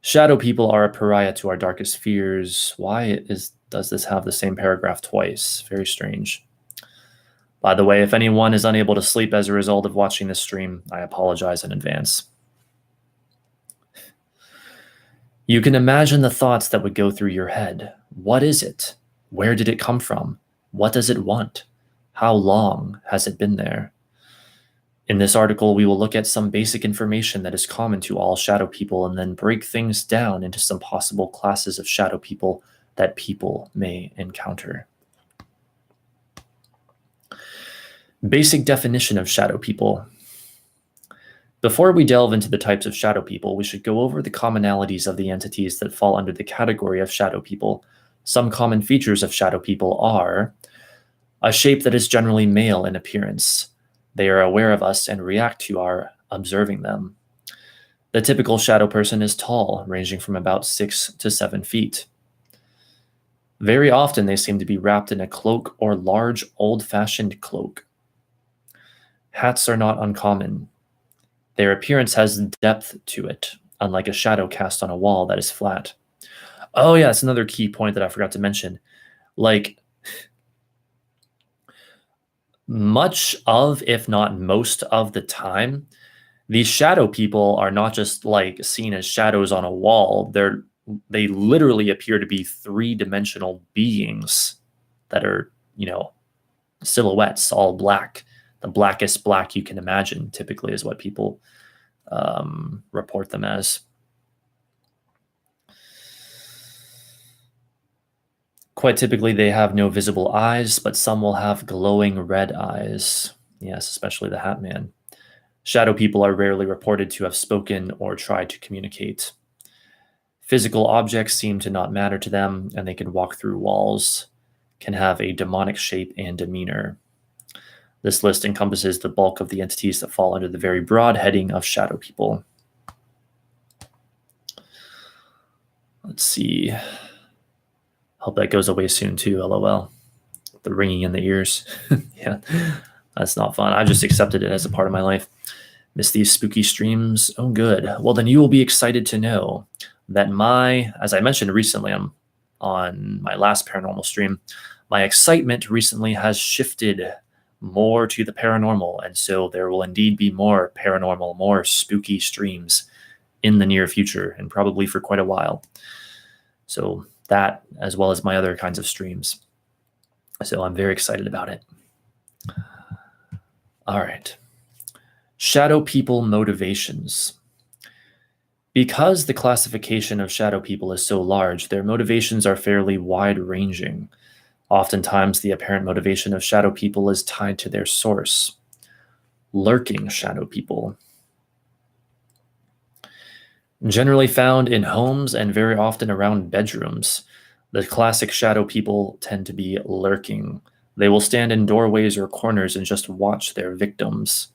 Shadow people are a pariah to our darkest fears. Why does this have the same paragraph twice? Very strange. By the way, if anyone is unable to sleep as a result of watching this stream, I apologize in advance. You can imagine the thoughts that would go through your head. What is it? Where did it come from? What does it want? How long has it been there? In this article, we will look at some basic information that is common to all shadow people and then break things down into some possible classes of shadow people that people may encounter. Basic definition of shadow people. Before we delve into the types of shadow people, we should go over the commonalities of the entities that fall under the category of shadow people. Some common features of shadow people are a shape that is generally male in appearance. They are aware of us and react to our observing them. The typical shadow person is tall, ranging from about 6 to 7 feet. Very often they seem to be wrapped in a cloak or large old-fashioned cloak. Hats are not uncommon. Their appearance has depth to it, unlike a shadow cast on a wall that is flat. Oh yeah, that's another key point that I forgot to mention. Like, much of, if not most of the time, these shadow people are not just like seen as shadows on a wall. They literally appear to be three-dimensional beings that are, silhouettes, all black. The blackest black you can imagine, typically, is what people report them as. Quite typically, they have no visible eyes, but some will have glowing red eyes. Yes, especially the Hat Man. Shadow people are rarely reported to have spoken or tried to communicate. Physical objects seem to not matter to them, and they can walk through walls, can have a demonic shape and demeanor. This list encompasses the bulk of the entities that fall under the very broad heading of shadow people. Let's see. Hope that goes away soon too, lol. The ringing in the ears. Yeah, that's not fun. I just accepted it as a part of my life. Miss these spooky streams? Oh, good. Well, then you will be excited to know that as I mentioned recently on my last paranormal stream, my excitement recently has shifted more to the paranormal. And so there will indeed be more paranormal, more spooky streams in the near future, and probably for quite a while. So that, as well as my other kinds of streams. So I'm very excited about it. All right. Shadow people motivations. Because the classification of shadow people is so large, their motivations are fairly wide-ranging. Oftentimes, the apparent motivation of shadow people is tied to their source. Lurking shadow people. Generally found in homes and very often around bedrooms, the classic shadow people tend to be lurking. They will stand in doorways or corners and just watch their victims.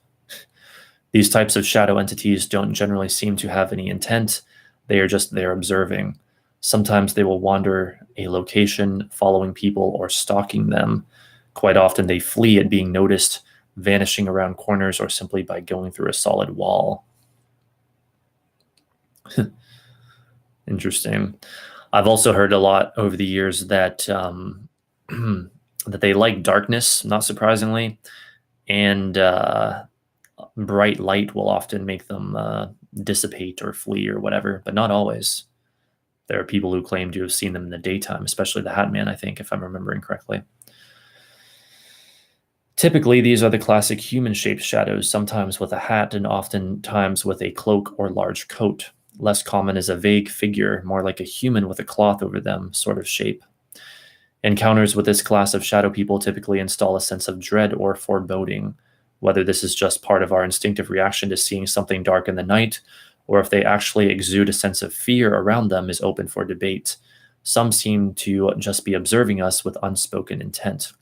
These types of shadow entities don't generally seem to have any intent. They are just there observing. Sometimes they will wander a location, following people or stalking them. Quite often they flee at being noticed, vanishing around corners, or simply by going through a solid wall. Interesting. I've also heard a lot over the years that that they like darkness, not surprisingly, and bright light will often make them dissipate or flee or whatever, but not always. There are people who claim to have seen them in the daytime, especially the Hat Man, I think, if I'm remembering correctly. Typically, these are the classic human-shaped shadows, sometimes with a hat and oftentimes with a cloak or large coat. Less common is a vague figure, more like a human with a cloth over them sort of shape. Encounters with this class of shadow people typically install a sense of dread or foreboding. Whether this is just part of our instinctive reaction to seeing something dark in the night, or if they actually exude a sense of fear around them, is open for debate. Some seem to just be observing us with unspoken intent.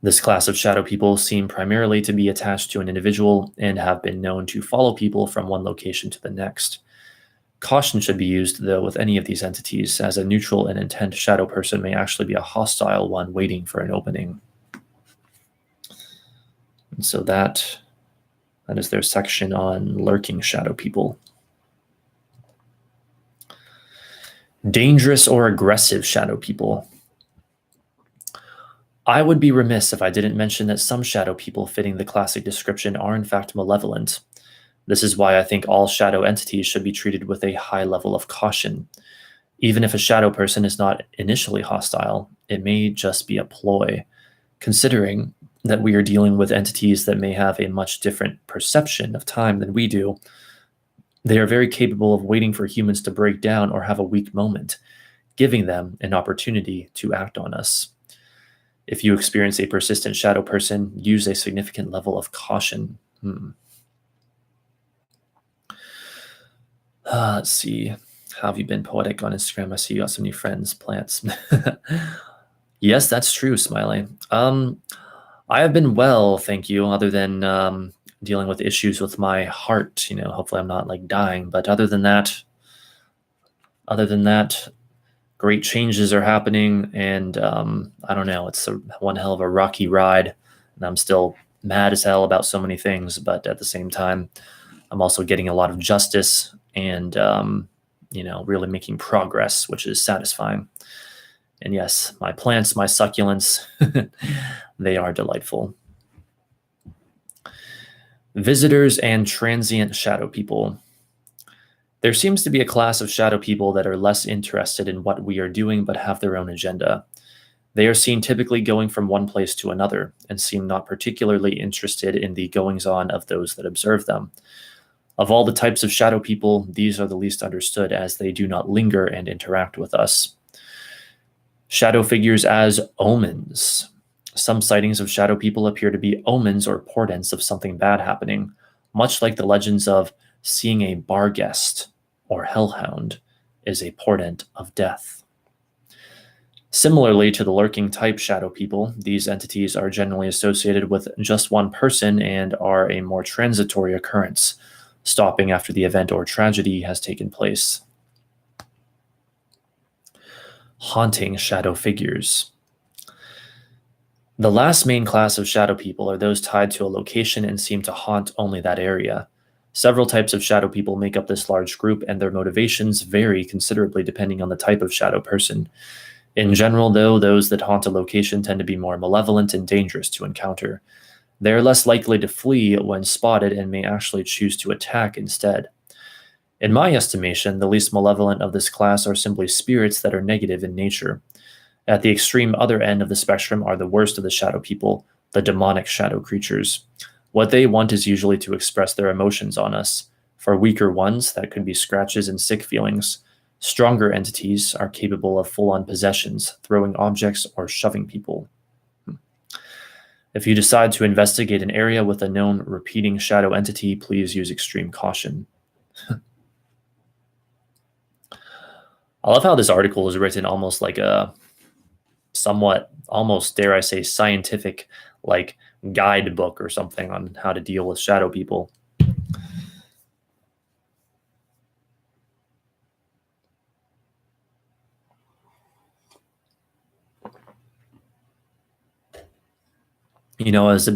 This class of shadow people seem primarily to be attached to an individual and have been known to follow people from one location to the next. Caution should be used, though, with any of these entities, as a neutral and intent shadow person may actually be a hostile one waiting for an opening. And so that is their section on lurking shadow people. Dangerous or aggressive shadow people. I would be remiss if I didn't mention that some shadow people fitting the classic description are in fact malevolent. This is why I think all shadow entities should be treated with a high level of caution. Even if a shadow person is not initially hostile, it may just be a ploy, considering that we are dealing with entities that may have a much different perception of time than we do. They are very capable of waiting for humans to break down or have a weak moment, giving them an opportunity to act on us. If you experience a persistent shadow person, use a significant level of caution. Let's see. How have you been poetic on Instagram? I see you got some new friends, plants. Yes, that's true, Smiley. I have been well, thank you, other than dealing with issues with my heart. Hopefully I'm not like dying, but other than that, great changes are happening, and I don't know, it's one hell of a rocky ride, and I'm still mad as hell about so many things, but at the same time, I'm also getting a lot of justice and, really making progress, which is satisfying. And yes, my plants, my succulents, they are delightful. Visitors and transient shadow people. There seems to be a class of shadow people that are less interested in what we are doing but have their own agenda. They are seen typically going from one place to another and seem not particularly interested in the goings-on of those that observe them. Of all the types of shadow people, these are the least understood, as they do not linger and interact with us. Shadow figures as omens. Some sightings of shadow people appear to be omens or portents of something bad happening, much like the legends of seeing a bar guest or hellhound is a portent of death. Similarly to the lurking type shadow people, these entities are generally associated with just one person and are a more transitory occurrence, stopping after the event or tragedy has taken place. Haunting shadow figures. The last main class of shadow people are those tied to a location and seem to haunt only that area. Several types of shadow people make up this large group, and their motivations vary considerably depending on the type of shadow person. In general, though, those that haunt a location tend to be more malevolent and dangerous to encounter. They are less likely to flee when spotted and may actually choose to attack instead. In my estimation, the least malevolent of this class are simply spirits that are negative in nature. At the extreme other end of the spectrum are the worst of the shadow people, the demonic shadow creatures. What they want is usually to express their emotions on us. For weaker ones, that could be scratches and sick feelings. Stronger entities are capable of full-on possessions, throwing objects or shoving people. If you decide to investigate an area with a known repeating shadow entity, please use extreme caution. I love how this article is written almost like a somewhat, almost dare I say, scientific, like guidebook or something on how to deal with shadow people. You know, I was a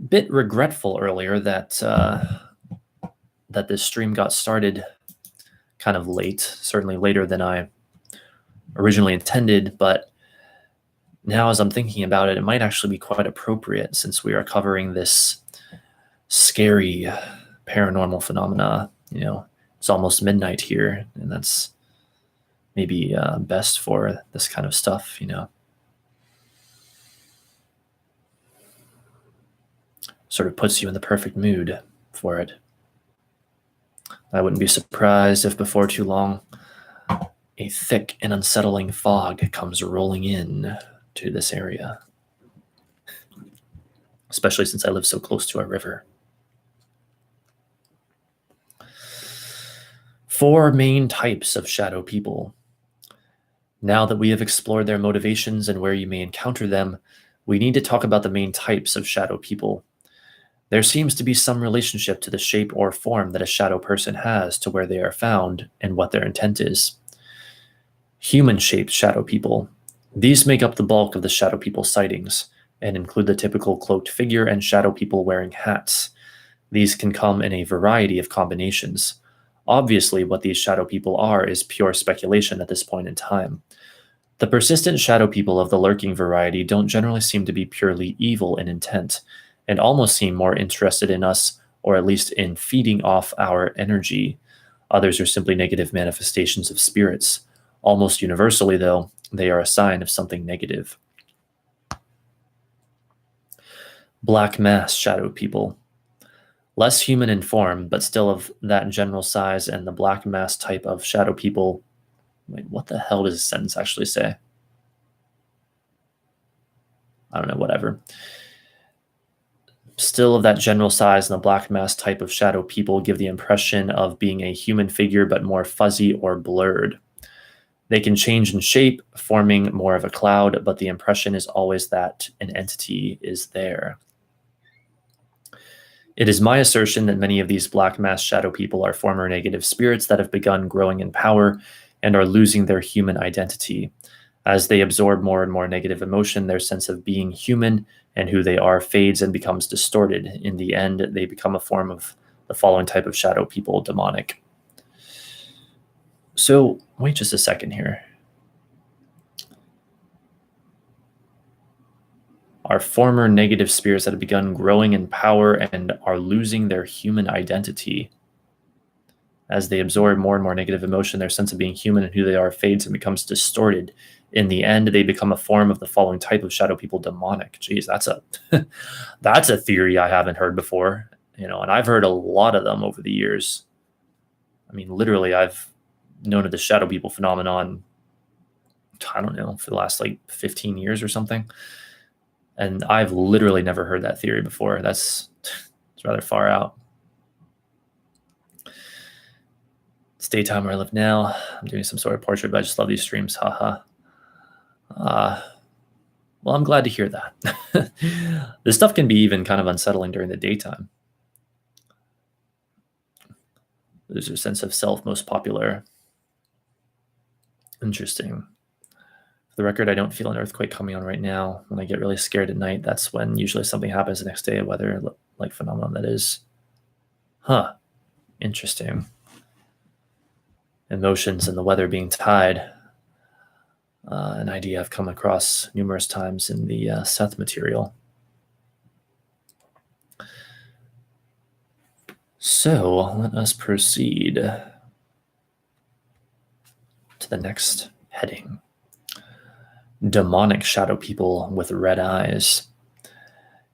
bit regretful earlier that that this stream got started kind of late, certainly later than I originally intended, but now as I'm thinking about it, it might actually be quite appropriate since we are covering this scary paranormal phenomena. You know, it's almost midnight here, and that's maybe best for this kind of stuff, you know. Sort of puts you in the perfect mood for it. I wouldn't be surprised if before too long a thick and unsettling fog comes rolling in to this area, especially since I live so close to a river. 4 main types of shadow people. Now that we have explored their motivations and where you may encounter them, we need to talk about the main types of shadow people. There seems to be some relationship to the shape or form that a shadow person has to where they are found and what their intent is. Human-shaped shadow people. These make up the bulk of the shadow people sightings and include the typical cloaked figure and shadow people wearing hats. These can come in a variety of combinations. Obviously, what these shadow people are is pure speculation at this point in time. The persistent shadow people of the lurking variety don't generally seem to be purely evil in intent, and almost seem more interested in us, or at least in feeding off our energy. Others are simply negative manifestations of spirits. Almost universally, though, they are a sign of something negative. Black mass shadow people. Less human in form, but still of that general size, and the black mass type of shadow people. Wait, what the hell does this sentence actually say? I don't know, whatever. Still of that general size, and the black mass type of shadow people give the impression of being a human figure, but more fuzzy or blurred. They can change in shape, forming more of a cloud, but the impression is always that an entity is there. It is my assertion that many of these black mass shadow people are former negative spirits that have begun growing in power and are losing their human identity. As they absorb more and more negative emotion, their sense of being human and who they are fades and becomes distorted. In the end, they become a form of the following type of shadow people, demonic. So, wait just a second here. Are former negative spirits that have begun growing in power and are losing their human identity. As they absorb more and more negative emotion, their sense of being human and who they are fades and becomes distorted. In the end, they become a form of the following type of shadow people, demonic. Jeez, that's a that's a theory I haven't heard before, you know, and I've heard a lot of them over the years. I mean, literally, I've known of the shadow people phenomenon, I don't know, for the last like 15 years or something. And I've literally never heard that theory before. It's rather far out. It's daytime where I live now. I'm doing some sort of portrait, but I just love these streams. Haha. Well, I'm glad to hear that. This stuff can be even kind of unsettling during the daytime. Lose your sense of self, most popular. Interesting. For the record, I don't feel an earthquake coming on right now. When I get really scared at night, that's when usually something happens the next day, weather like phenomenon that is. Huh. Interesting. Emotions and the weather being tied. An idea I've come across numerous times in the Seth material. So let us proceed to the next heading. Demonic shadow people with red eyes.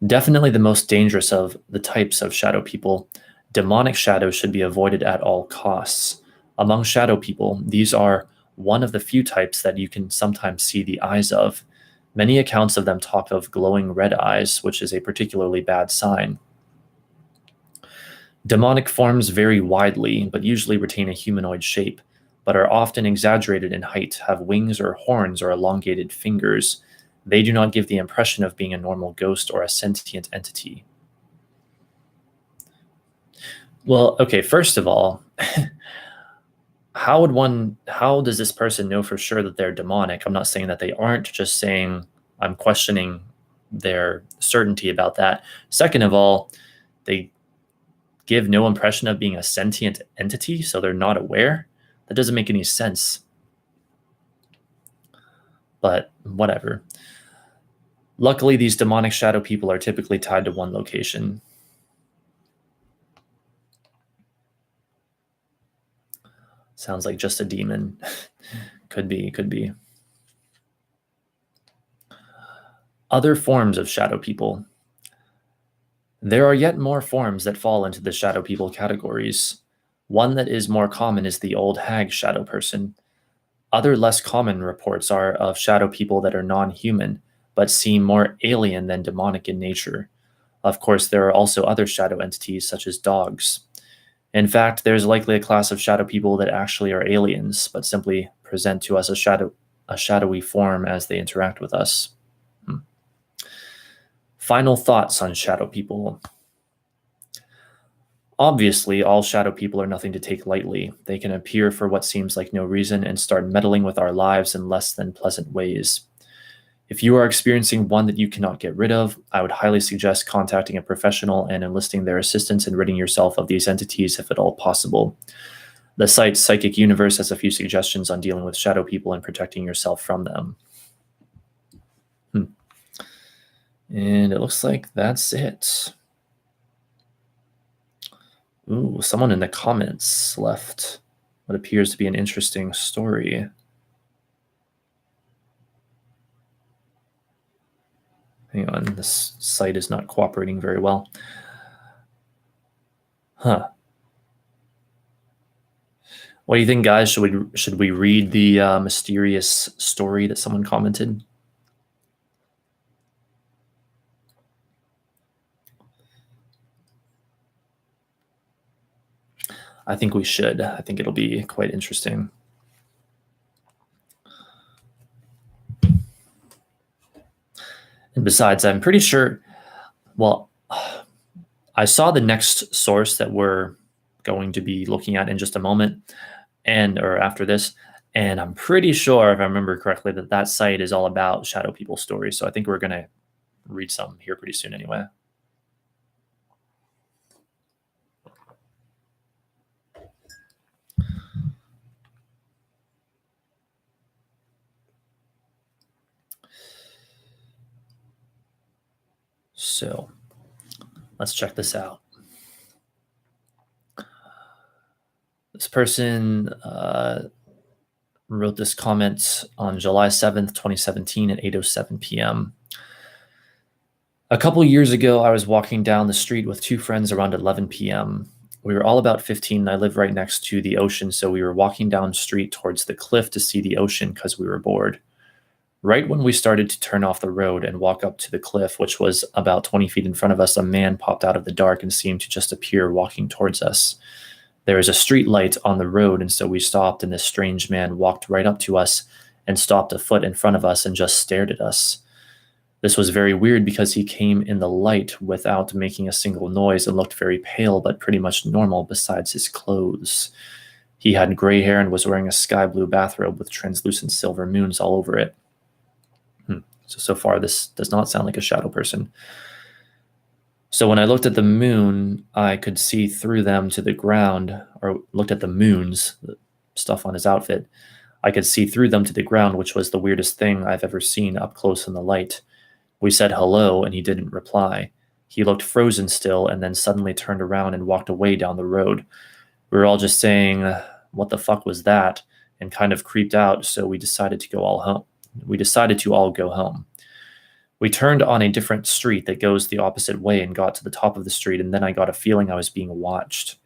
Definitely the most dangerous of the types of shadow people, demonic shadows should be avoided at all costs. Among shadow people, these are one of the few types that you can sometimes see the eyes of. Many accounts of them talk of glowing red eyes, which is a particularly bad sign. Demonic forms vary widely, but usually retain a humanoid shape, but are often exaggerated in height, have wings or horns or elongated fingers. They do not give the impression of being a normal ghost or a sentient entity. Well, okay, first of all, how does this person know for sure that they're demonic? I'm not saying that they aren't, just saying I'm questioning their certainty about that. Second of all, they give no impression of being a sentient entity, so they're not aware. That doesn't make any sense. But whatever. Luckily, these demonic shadow people are typically tied to one location. Sounds like just a demon. Could be. Other forms of shadow people. There are yet more forms that fall into the shadow people categories. One that is more common is the old hag shadow person. Other less common reports are of shadow people that are non-human, but seem more alien than demonic in nature. Of course, there are also other shadow entities such as dogs. In fact, there's likely a class of shadow people that actually are aliens, but simply present to us a shadowy form as they interact with us. Final thoughts on shadow people. Obviously, all shadow people are nothing to take lightly. They can appear for what seems like no reason and start meddling with our lives in less than pleasant ways. If you are experiencing one that you cannot get rid of, I would highly suggest contacting a professional and enlisting their assistance in ridding yourself of these entities if at all possible. The site Psychic Universe has a few suggestions on dealing with shadow people and protecting yourself from them. And it looks like that's it. Ooh, someone in the comments left what appears to be an interesting story. Hang on, this site is not cooperating very well. Huh. What do you think, guys? Should we read the mysterious story that someone commented? I think we should. I think it'll be quite interesting. And besides, I'm pretty sure, well, I saw the next source that we're going to be looking at in just a moment, or after this, and I'm pretty sure, if I remember correctly, that site is all about shadow people stories. So I think we're going to read some here pretty soon anyway. So let's check this out. This person wrote this comment on July 7th, 2017 at 8:07 p.m. A couple years ago, I was walking down the street with two friends around 11 p.m. We were all about 15, and I live right next to the ocean, so we were walking down the street towards the cliff to see the ocean because we were bored. Right when we started to turn off the road and walk up to the cliff, which was about 20 feet in front of us, a man popped out of the dark and seemed to just appear walking towards us. There was a street light on the road, and so we stopped, and this strange man walked right up to us and stopped a foot in front of us and just stared at us. This was very weird because he came in the light without making a single noise and looked very pale but pretty much normal besides his clothes. He had gray hair and was wearing a sky blue bathrobe with translucent silver moons all over it. So far, this does not sound like a shadow person. So when I looked at the moon, I could see through them to the ground, or looked at the moons, the stuff on his outfit. I could see through them to the ground, which was the weirdest thing I've ever seen up close in the light. We said hello, and he didn't reply. He looked frozen still, and then suddenly turned around and walked away down the road. We were all just saying, "What the fuck was that?" and kind of creeped out, so we decided to all go home. We turned on a different street that goes the opposite way and got to the top of the street, and then I got a feeling I was being watched.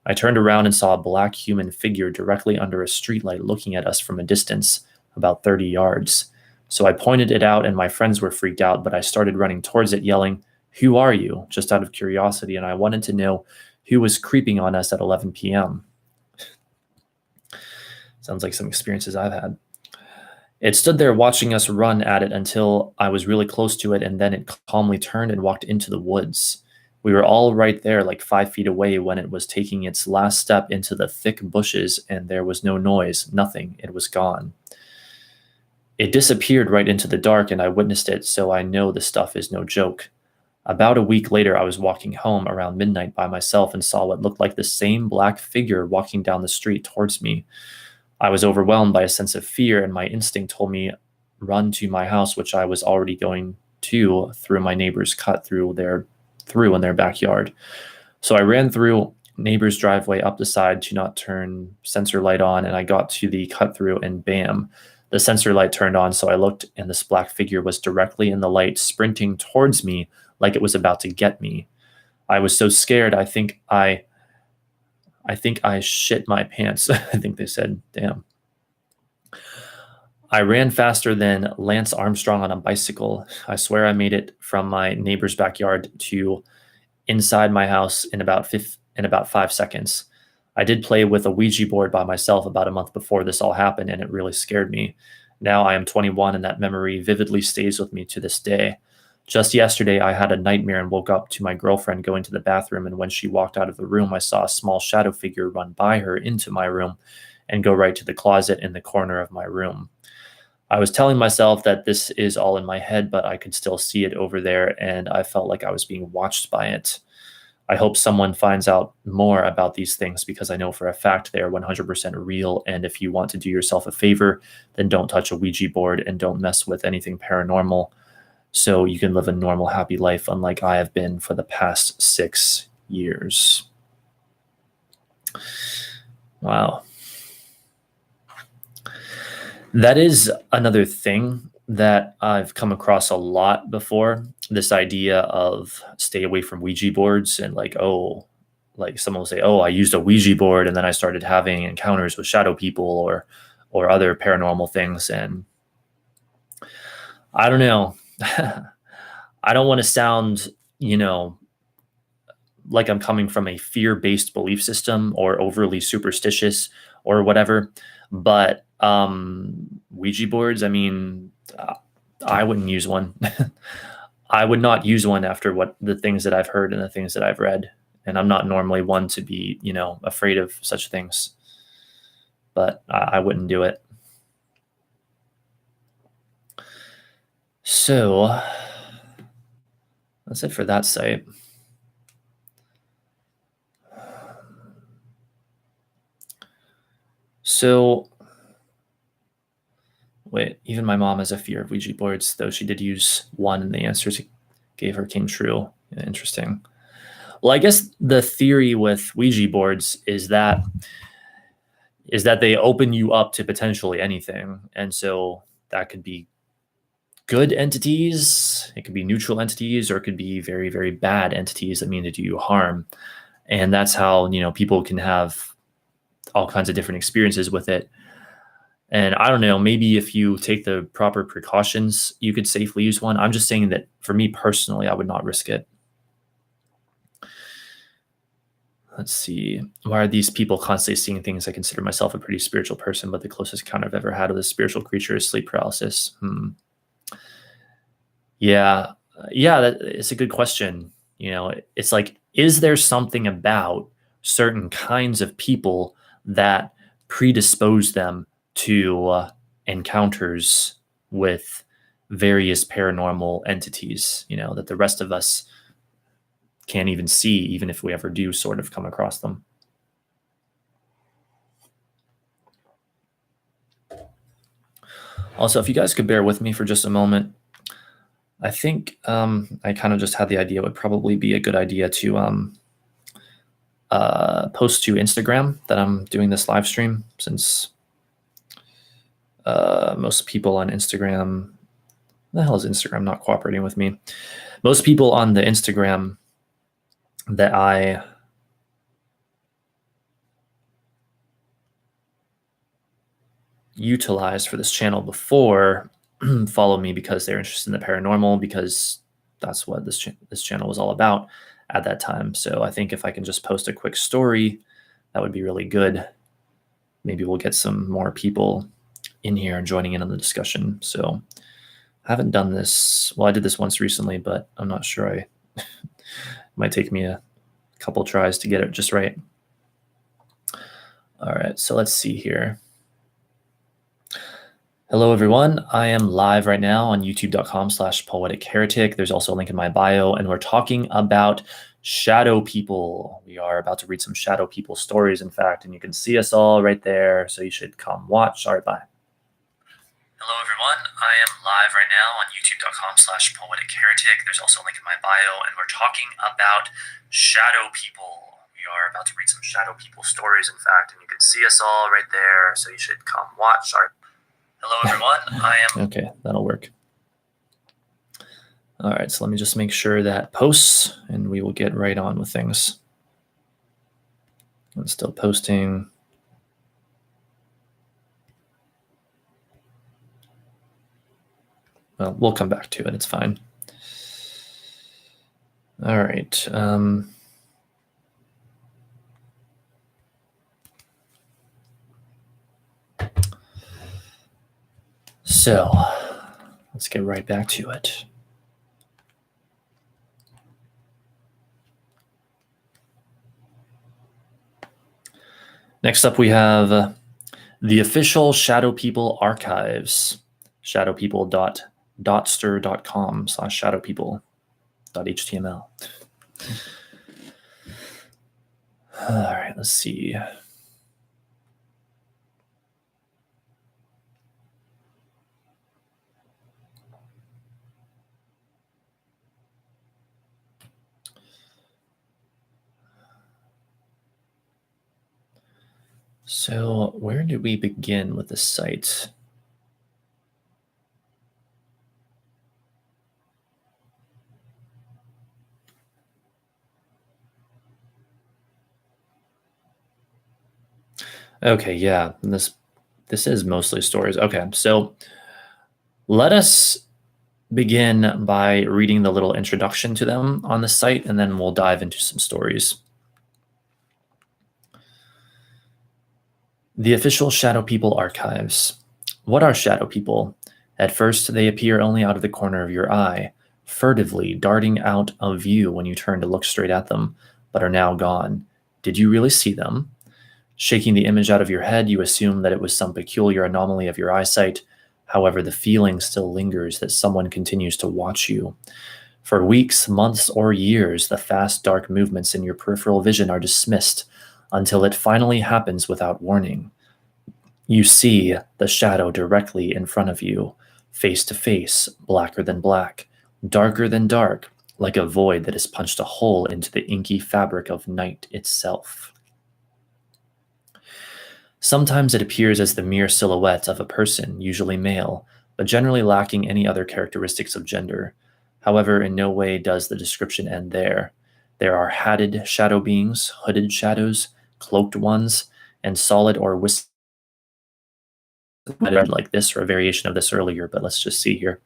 I turned around and saw a black human figure directly under a streetlight looking at us from a distance, about 30 yards. So I pointed it out, and my friends were freaked out, but I started running towards it, yelling, "Who are you?" just out of curiosity, and I wanted to know who was creeping on us at 11 p.m. Sounds like some experiences I've had. It stood there watching us run at it until I was really close to it, and then it calmly turned and walked into the woods. We were all right there, like 5 feet away, when it was taking its last step into the thick bushes, and there was no noise, nothing. It was gone. It disappeared right into the dark, and I witnessed it, so I know this stuff is no joke. About a week later, I was walking home around midnight by myself and saw what looked like the same black figure walking down the street towards me. I was overwhelmed by a sense of fear, and my instinct told me run to my house, which I was already going to through my neighbor's cut through in their backyard. So I ran through neighbor's driveway up the side to not turn sensor light on, and I got to the cut through, and bam, the sensor light turned on. So I looked, and this black figure was directly in the light, sprinting towards me like it was about to get me. I was so scared. I think I shit my pants. I think they said, damn. I ran faster than Lance Armstrong on a bicycle. I swear I made it from my neighbor's backyard to inside my house in about 5 seconds. I did play with a Ouija board by myself about a month before this all happened, and it really scared me. Now I am 21, and that memory vividly stays with me to this day. Just yesterday, I had a nightmare and woke up to my girlfriend going to the bathroom, and when she walked out of the room, I saw a small shadow figure run by her into my room and go right to the closet in the corner of my room. I was telling myself that this is all in my head, but I could still see it over there, and I felt like I was being watched by it. I hope someone finds out more about these things because I know for a fact they are 100% real, and if you want to do yourself a favor, then don't touch a Ouija board and don't mess with anything paranormal, so you can live a normal, happy life, unlike I have been for the past 6 years. Wow. That is another thing that I've come across a lot before. This idea of stay away from Ouija boards, and like someone will say, "Oh, I used a Ouija board and then I started having encounters with shadow people or other paranormal things." And I don't know. I don't want to sound, like I'm coming from a fear-based belief system or overly superstitious or whatever, but Ouija boards, I mean, I wouldn't use one. I would not use one after what the things that I've heard and the things that I've read. And I'm not normally one to be, afraid of such things, but I wouldn't do it. So that's it for that site. So, wait, even my mom has a fear of Ouija boards, though she did use one and the answers it gave her came true. Yeah, interesting. Well, I guess the theory with Ouija boards is that they open you up to potentially anything. And so that could be good entities, it could be neutral entities, or it could be very, very bad entities that mean to do you harm. And that's how, people can have all kinds of different experiences with it. And I don't know, maybe if you take the proper precautions, you could safely use one. I'm just saying that for me personally, I would not risk it. Let's see. Why are these people constantly seeing things? I consider myself a pretty spiritual person, but the closest encounter I've ever had with a spiritual creature is sleep paralysis. Yeah. Yeah, it's a good question. It's like, is there something about certain kinds of people that predispose them to encounters with various paranormal entities, that the rest of us can't even see, even if we ever do sort of come across them? Also, if you guys could bear with me for just a moment, I think I kind of just had the idea it would probably be a good idea to post to Instagram that I'm doing this live stream, since most people on Instagram, the hell is Instagram not cooperating with me? Most people on the Instagram that I utilized for this channel before follow me because they're interested in the paranormal, because that's what this channel was all about at that time. So I think if I can just post a quick story, that would be really good. Maybe we'll get some more people in here and joining in on the discussion. So I haven't done this. Well, I did this once recently, but I'm not sure. It might take me a couple tries to get it just right. All right, so let's see here. Hello, everyone. I am live right now on youtube.com/poetic heretic. There's also a link in my bio, and we're talking about shadow people. We are about to read some shadow people stories, in fact, and you can see us all right there, so you should come watch. All right, bye. Hello, everyone. I am live right now on youtube.com/poetic heretic. There's also a link in my bio, and we're talking about shadow people. We are about to read some shadow people stories, in fact, and you can see us all right there, so you should come watch. All right. Hello, everyone. I am... Okay, that'll work. All right, so let me just make sure that posts, and we will get right on with things. I'm still posting. Well, we'll come back to it. It's fine. All right. So let's get right back to it. Next up, we have the official Shadow People archives, shadowpeople.dotster.com/shadowpeople.html. All right, let's see. So where do we begin with the site? Okay, yeah, this is mostly stories. Okay, so let us begin by reading the little introduction to them on the site, and then we'll dive into some stories. The official Shadow People archives. What are shadow people? At first, they appear only out of the corner of your eye, furtively darting out of view when you turn to look straight at them, but are now gone. Did you really see them? Shaking the image out of your head, you assume that it was some peculiar anomaly of your eyesight. However, the feeling still lingers that someone continues to watch you. For weeks, months, or years, the fast, dark movements in your peripheral vision are dismissed until it finally happens without warning. You see the shadow directly in front of you, face to face, blacker than black, darker than dark, like a void that has punched a hole into the inky fabric of night itself. Sometimes it appears as the mere silhouette of a person, usually male, but generally lacking any other characteristics of gender. However, in no way does the description end there. There are hatted shadow beings, hooded shadows, cloaked ones, and solid or wisp like this or a variation of this earlier, but let's just see here.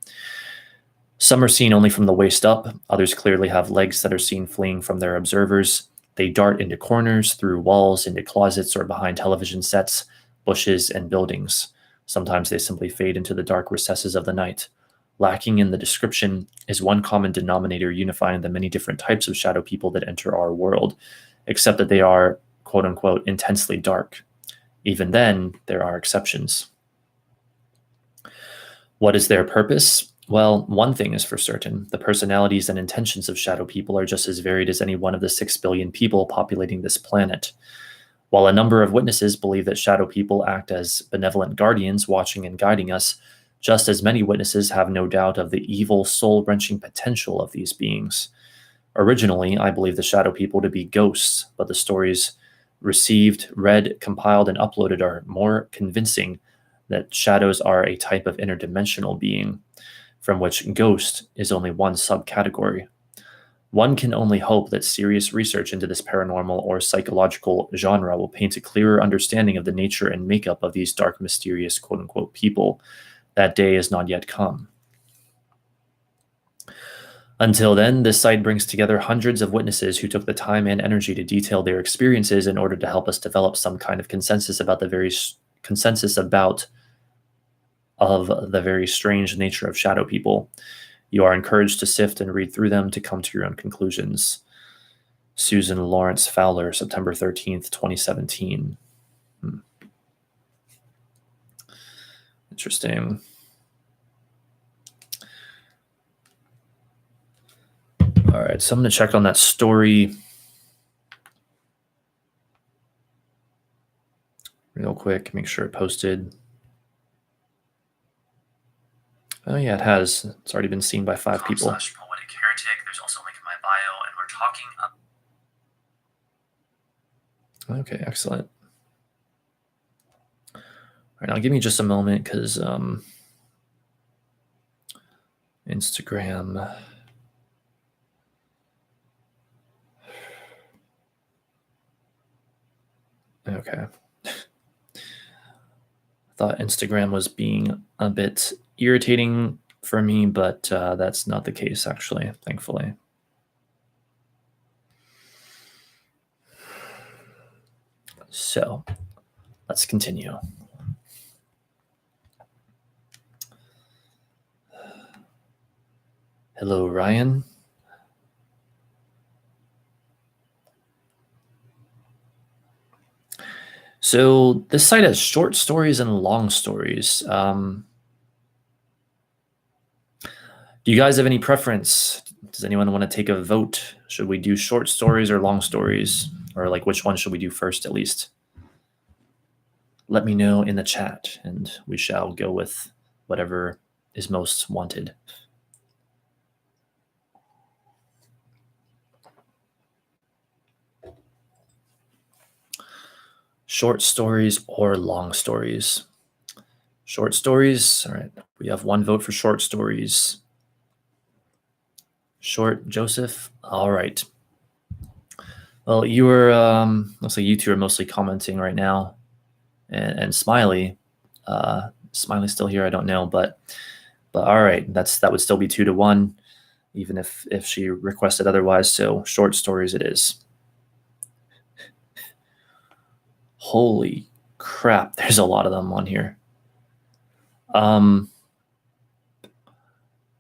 Some are seen only from the waist up. Others clearly have legs that are seen fleeing from their observers. They dart into corners, through walls, into closets, or behind television sets, bushes, and buildings. Sometimes they simply fade into the dark recesses of the night. Lacking in the description is one common denominator unifying the many different types of shadow people that enter our world, except that they are, quote unquote, intensely dark. Even then, there are exceptions. What is their purpose? Well, one thing is for certain. The personalities and intentions of shadow people are just as varied as any one of the 6 billion people populating this planet. While a number of witnesses believe that shadow people act as benevolent guardians watching and guiding us, just as many witnesses have no doubt of the evil, soul-wrenching potential of these beings. Originally, I believed the shadow people to be ghosts, but the stories received, read, compiled, and uploaded are more convincing that shadows are a type of interdimensional being, from which ghost is only one subcategory. One can only hope that serious research into this paranormal or psychological genre will paint a clearer understanding of the nature and makeup of these dark, mysterious, quote unquote, people. That day has not yet come. Until then, this site brings together hundreds of witnesses who took the time and energy to detail their experiences in order to help us develop some kind of consensus about the very strange nature of shadow people. You are encouraged to sift and read through them to come to your own conclusions. Susan Lawrence Fowler, September 13th, 2017. Interesting. All right, so I'm going to check on that story real quick, make sure it posted. Oh yeah, it has. It's already been seen by 5 people. Poetic heretic. There's also a link in my bio, and we're talking. Okay, excellent. All right, now give me just a moment because Instagram. Okay. I thought Instagram was being a bit irritating for me, but that's not the case, actually, thankfully. So let's continue. Hello, Ryan. So this site has short stories and long stories. Do you guys have any preference? Does anyone want to take a vote? Should we do short stories or long stories? Or like which one should we do first at least? Let me know in the chat and we shall go with whatever is most wanted. Short stories or long stories? Short stories. All right. We have 1 vote for short stories. Short, Joseph. All right. Well, you were, looks like you two are mostly commenting right now. And Smiley. Smiley's still here. I don't know, but all right. That would still be 2-1, even if she requested otherwise. So short stories it is. Holy crap. There's a lot of them on here.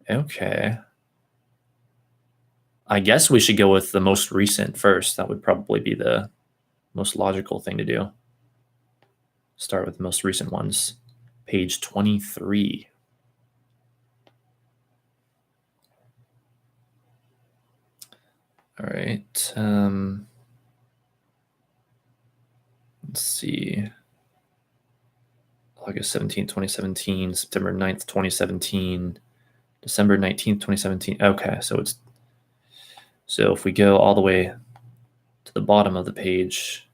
Okay. I guess we should go with the most recent first. That would probably be the most logical thing to do. Start with the most recent ones. Page 23. All right. Let's see. August 17th, 2017, September 9th, 2017, December 19th, 2017. Okay, so if we go all the way to the bottom of the page,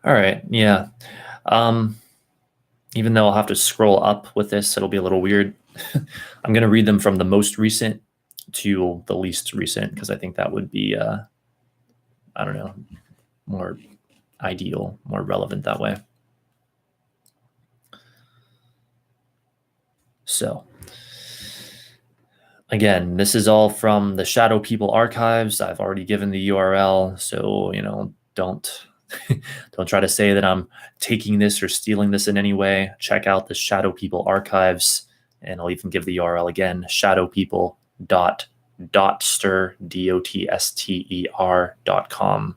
all right, yeah. even though I'll have to scroll up with this, it'll be a little weird. I'm going to read them from the most recent to the least recent because I think that would be, I don't know, more ideal, more relevant that way. So, again, this is all from the Shadow People archives. I've already given the URL, so don't don't try to say that I'm taking this or stealing this in any way. Check out the Shadow People archives, and I'll even give the URL again: shadowpeople.dotster.com.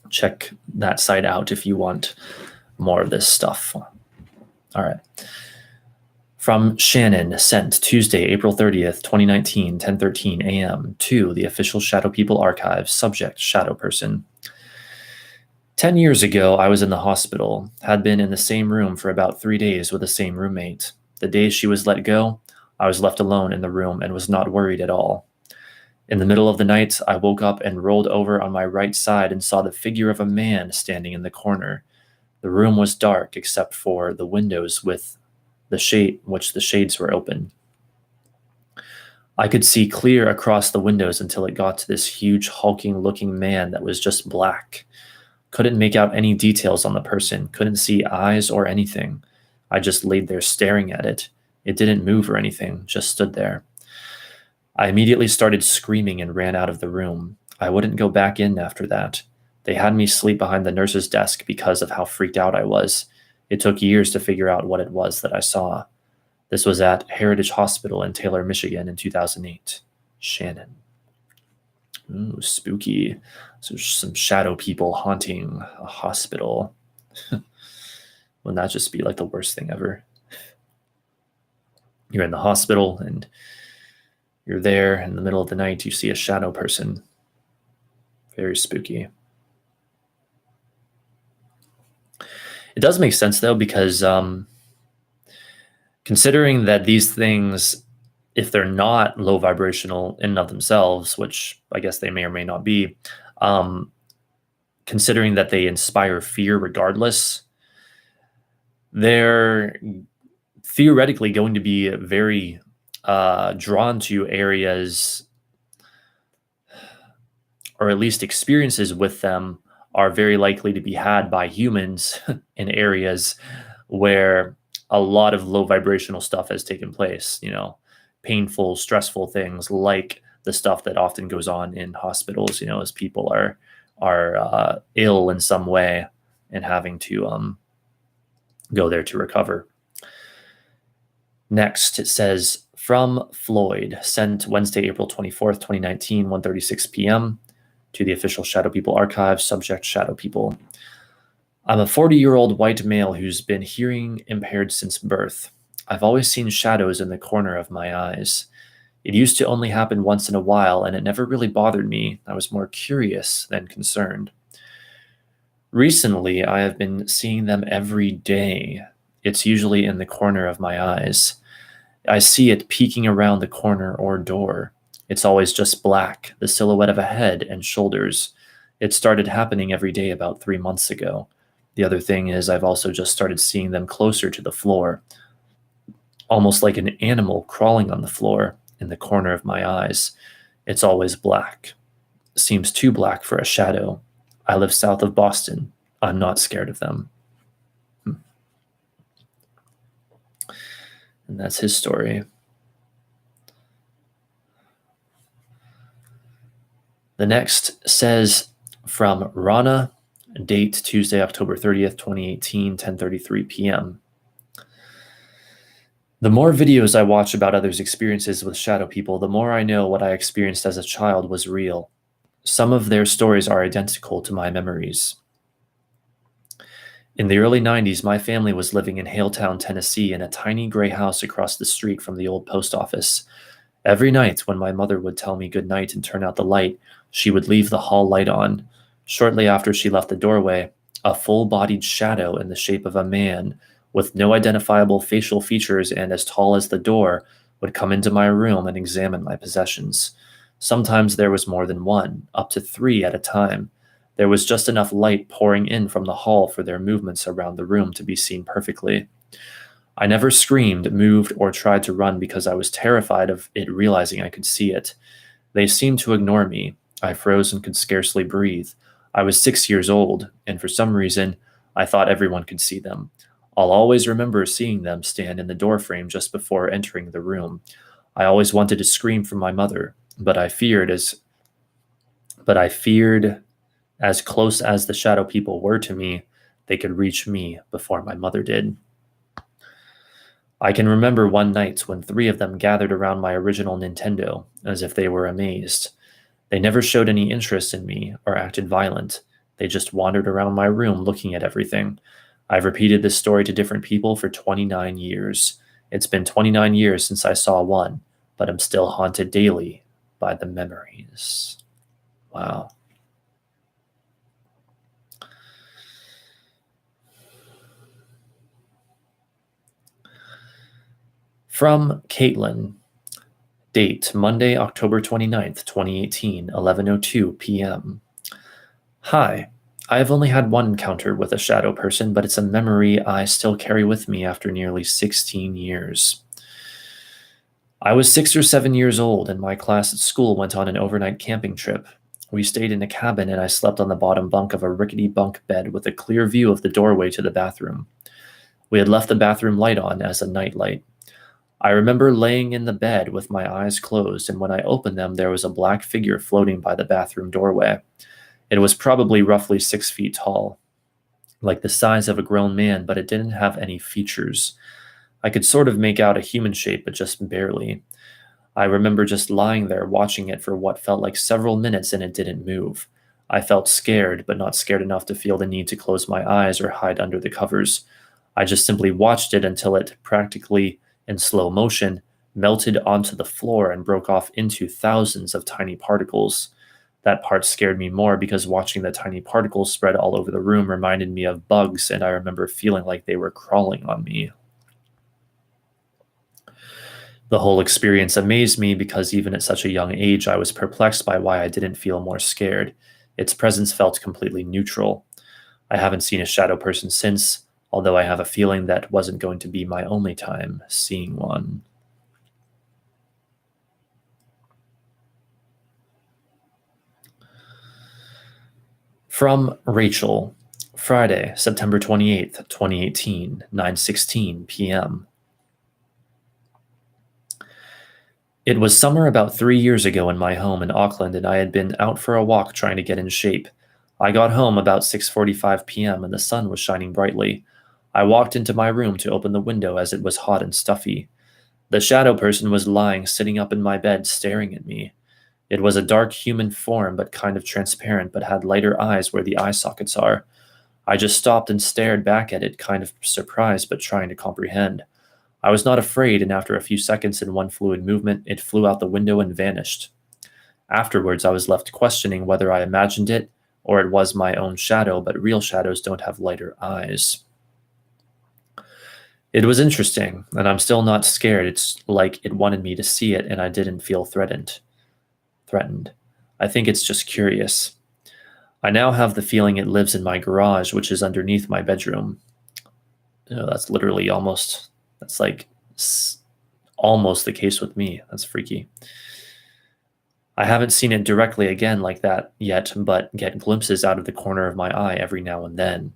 Check that site out if you want more of this stuff. All right. From Shannon, sent Tuesday, April 30th, 2019, 10:13 a.m. to the official Shadow People archives, subject Shadow Person. 10 years ago, I was in the hospital, had been in the same room for about 3 days with the same roommate. The day she was let go, I was left alone in the room and was not worried at all. In the middle of the night, I woke up and rolled over on my right side and saw the figure of a man standing in the corner. The room was dark except for the windows with the shades were open. I could see clear across the windows until it got to this huge hulking-looking man that was just black. Couldn't make out any details on the person, couldn't see eyes or anything. I just laid there staring at it. It didn't move or anything, just stood there. I immediately started screaming and ran out of the room. I wouldn't go back in after that. They had me sleep behind the nurse's desk because of how freaked out I was. It took years to figure out what it was that I saw. This was at Heritage Hospital in Taylor, Michigan in 2008. Shannon. Ooh, spooky. So some shadow people haunting a hospital. Wouldn't that just be like the worst thing ever? You're in the hospital and you're there in the middle of the night, you see a shadow person. Very spooky. It does make sense though, because considering that these things, if they're not low vibrational in and of themselves, which I guess they may or may not be, considering that they inspire fear regardless, they're theoretically going to be very drawn to areas, or at least experiences with them are very likely to be had by humans in areas where a lot of low vibrational stuff has taken place, painful, stressful things like the stuff that often goes on in hospitals, as people are ill in some way and having to go there to recover. Next, it says, from Floyd, sent Wednesday, April 24th, 2019, 1:36 p.m. to the official Shadow People archive, subject Shadow People. I'm a 40-year-old white male who's been hearing impaired since birth. I've always seen shadows in the corner of my eyes. It used to only happen once in a while, and it never really bothered me. I was more curious than concerned. Recently, I have been seeing them every day. It's usually in the corner of my eyes. I see it peeking around the corner or door. It's always just black, the silhouette of a head and shoulders. It started happening every day about 3 months ago. The other thing is I've also just started seeing them closer to the floor, almost like an animal crawling on the floor in the corner of my eyes. It's always black. Seems too black for a shadow. I live south of Boston. I'm not scared of them. And that's his story. The next says, from Rana, date Tuesday, October 30th, 2018, 10:33 p.m. The more videos I watch about others' experiences with shadow people, the more I know what I experienced as a child was real. Some of their stories are identical to my memories. In the early 90s, my family was living in Haletown, Tennessee, in a tiny gray house across the street from the old post office. Every night, when my mother would tell me good night and turn out the light, she would leave the hall light on. Shortly after she left the doorway, a full-bodied shadow in the shape of a man, with no identifiable facial features and as tall as the door, would come into my room and examine my possessions. Sometimes there was more than one, up to 3 at a time. There was just enough light pouring in from the hall for their movements around the room to be seen perfectly. I never screamed, moved, or tried to run because I was terrified of it realizing I could see it. They seemed to ignore me. I froze and could scarcely breathe. I was 6 years old, and for some reason, I thought everyone could see them. I'll always remember seeing them stand in the doorframe just before entering the room. I always wanted to scream for my mother, but I feared as close as the shadow people were to me, they could reach me before my mother did. I can remember one night when three of them gathered around my original Nintendo, as if they were amazed. They never showed any interest in me or acted violent. They just wandered around my room looking at everything. I've repeated this story to different people for 29 years. It's been 29 years since I saw one, but I'm still haunted daily by the memories. Wow. From Caitlin. Date, Monday, October 29th, 2018, 11:02 p.m. Hi. I have only had one encounter with a shadow person, but it's a memory I still carry with me after nearly 16 years. I was 6 or 7 years old, and my class at school went on an overnight camping trip. We stayed in a cabin, and I slept on the bottom bunk of a rickety bunk bed with a clear view of the doorway to the bathroom. We had left the bathroom light on as a nightlight. I remember laying in the bed with my eyes closed, and when I opened them, there was a black figure floating by the bathroom doorway. It was probably roughly 6 feet tall, like the size of a grown man, but it didn't have any features. I could sort of make out a human shape, but just barely. I remember just lying there watching it for what felt like several minutes, and it didn't move. I felt scared, but not scared enough to feel the need to close my eyes or hide under the covers. I just simply watched it until it, practically in slow motion, melted onto the floor and broke off into thousands of tiny particles. That part scared me more because watching the tiny particles spread all over the room reminded me of bugs, and I remember feeling like they were crawling on me. The whole experience amazed me because even at such a young age, I was perplexed by why I didn't feel more scared. Its presence felt completely neutral. I haven't seen a shadow person since, although I have a feeling that wasn't going to be my only time seeing one. From Rachel. Friday, September 28th, 2018, 9:16 p.m. It was summer about 3 years ago in my home in Auckland, and I had been out for a walk trying to get in shape. I got home about 6:45 p.m. and the sun was shining brightly. I walked into my room to open the window as it was hot and stuffy. The shadow person was lying sitting up in my bed staring at me. It was a dark human form, but kind of transparent, but had lighter eyes where the eye sockets are. I just stopped and stared back at it, kind of surprised but trying to comprehend. I was not afraid, and after a few seconds and one fluid movement, it flew out the window and vanished. Afterwards, I was left questioning whether I imagined it or it was my own shadow, but real shadows don't have lighter eyes. It was interesting, and I'm still not scared. It's like it wanted me to see it, and I didn't feel threatened. I think it's just curious. I now have the feeling it lives in my garage, which is underneath my bedroom. That's literally that's like almost the case with me. That's freaky. I haven't seen it directly again like that yet, but get glimpses out of the corner of my eye every now and then.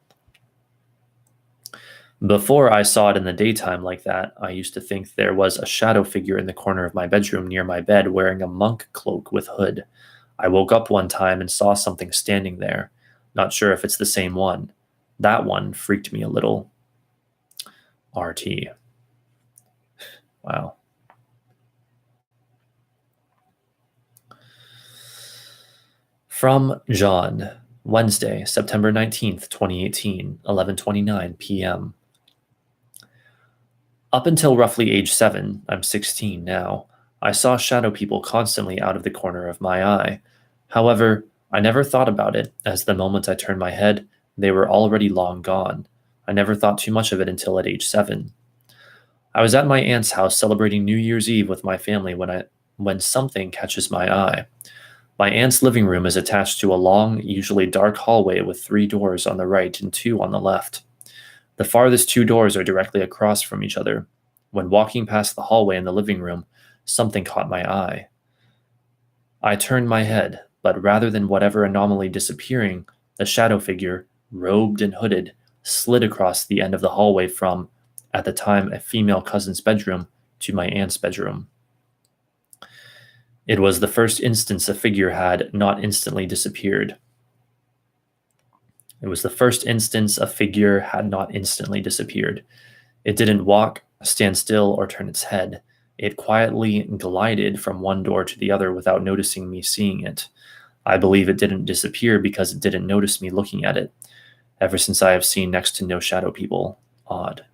Before I saw it in the daytime like that, I used to think there was a shadow figure in the corner of my bedroom near my bed wearing a monk cloak with hood. I woke up one time and saw something standing there. Not sure if it's the same one. That one freaked me a little. RT. Wow. From John. Wednesday, September 19th, 2018, 11:29 p.m. Up until roughly age 7, I'm 16 now, I saw shadow people constantly out of the corner of my eye. However, I never thought about it, as the moment I turned my head, they were already long gone. I never thought too much of it until at age 7. I was at my aunt's house celebrating New Year's Eve with my family when something catches my eye. My aunt's living room is attached to a long, usually dark hallway with 3 doors on the right and 2 on the left. The farthest 2 doors are directly across from each other. When walking past the hallway in the living room, something caught my eye. I turned my head, but rather than whatever anomaly disappearing, a shadow figure, robed and hooded, slid across the end of the hallway from, at the time, a female cousin's bedroom to my aunt's bedroom. It was the first instance a figure had not instantly disappeared. It was the first instance a figure had not instantly disappeared. It didn't walk, stand still, or turn its head. It quietly glided from one door to the other without noticing me seeing it. I believe it didn't disappear because it didn't notice me looking at it. Ever since I have seen next to no shadow people. Odd.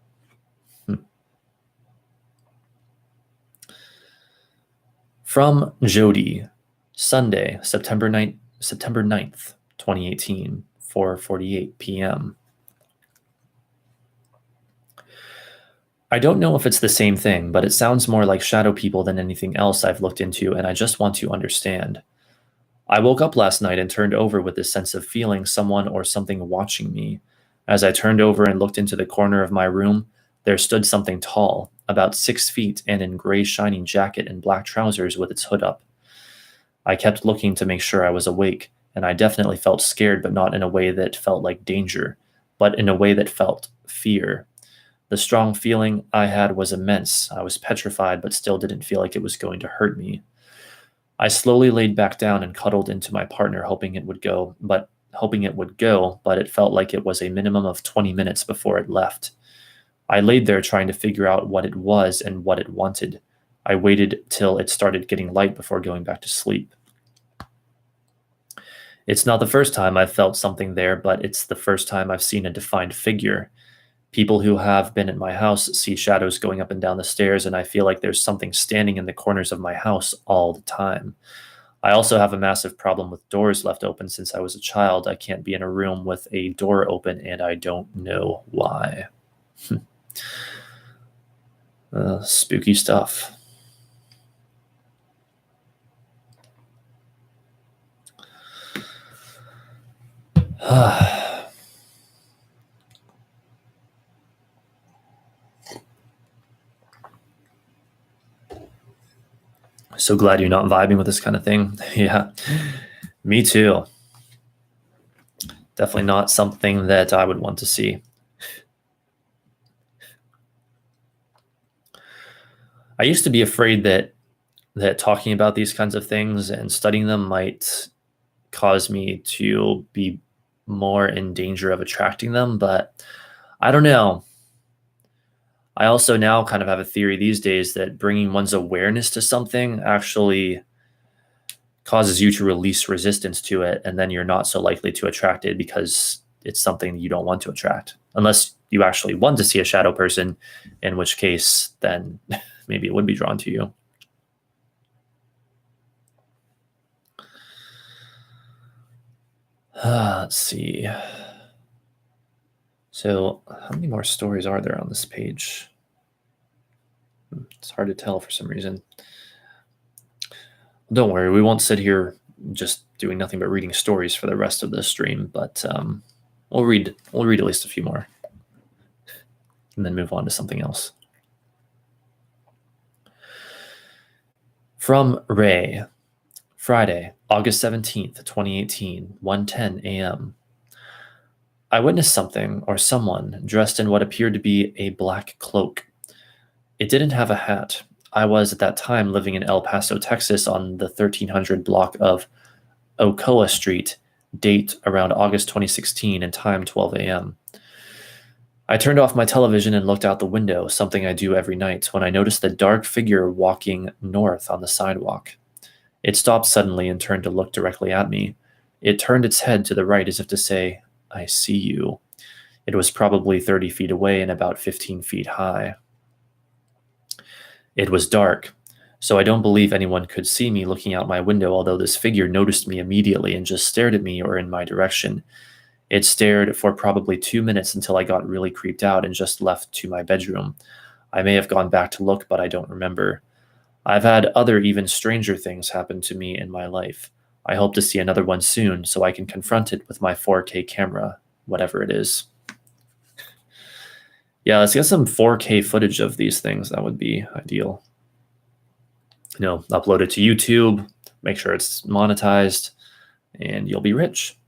From Jody, Sunday, September 9th, 2018, 4:48 p.m. I don't know if it's the same thing, but it sounds more like shadow people than anything else I've looked into, and I just want to understand. I woke up last night and turned over with this sense of feeling someone or something watching me. As I turned over and looked into the corner of my room, there stood something tall, about 6 feet and in gray shining jacket and black trousers with its hood up. I kept looking to make sure I was awake, and I definitely felt scared, but not in a way that felt like danger, but in a way that felt fear. The strong feeling I had was immense. I was petrified, but still didn't feel like it was going to hurt me. I slowly laid back down and cuddled into my partner, hoping it would go, but it felt like it was a minimum of 20 minutes before it left. I laid there trying to figure out what it was and what it wanted. I waited till it started getting light before going back to sleep. It's not the first time I've felt something there, but it's the first time I've seen a defined figure. People who have been at my house see shadows going up and down the stairs, and I feel like there's something standing in the corners of my house all the time. I also have a massive problem with doors left open since I was a child. I can't be in a room with a door open, and I don't know why. Spooky stuff. So glad you're not vibing with this kind of thing. Yeah, me too. Definitely not something that I would want to see. I used to be afraid that talking about these kinds of things and studying them might cause me to be more in danger of attracting them, but I don't know. I also now kind of have a theory these days that bringing one's awareness to something actually causes you to release resistance to it, and then you're not so likely to attract it because it's something you don't want to attract. Unless you actually want to see a shadow person, in which case then maybe it would be drawn to you. Let's see. So how many more stories are there on this page? It's hard to tell for some reason. Don't worry, we won't sit here just doing nothing but reading stories for the rest of the stream, but we'll read at least a few more and then move on to something else. From Ray, Friday, August 17th, 2018, 1:10 a.m. I witnessed something or someone dressed in what appeared to be a black cloak. It didn't have a hat. I was at that time living in El Paso, Texas on the 1300 block of Ocoa Street, date around August 2016 and time 12 a.m. I turned off my television and looked out the window, something I do every night, when I noticed the dark figure walking north on the sidewalk. It stopped suddenly and turned to look directly at me. It turned its head to the right as if to say, "I see you." It was probably 30 feet away and about 15 feet high. It was dark, so I don't believe anyone could see me looking out my window, although this figure noticed me immediately and just stared at me or in my direction. It stared for probably 2 minutes until I got really creeped out and just left to my bedroom. I may have gone back to look, but I don't remember. I've had other even stranger things happen to me in my life. I hope to see another one soon so I can confront it with my 4K camera, whatever it is. Yeah, let's get some 4K footage of these things. That would be ideal. Upload it to YouTube, make sure it's monetized, and you'll be rich.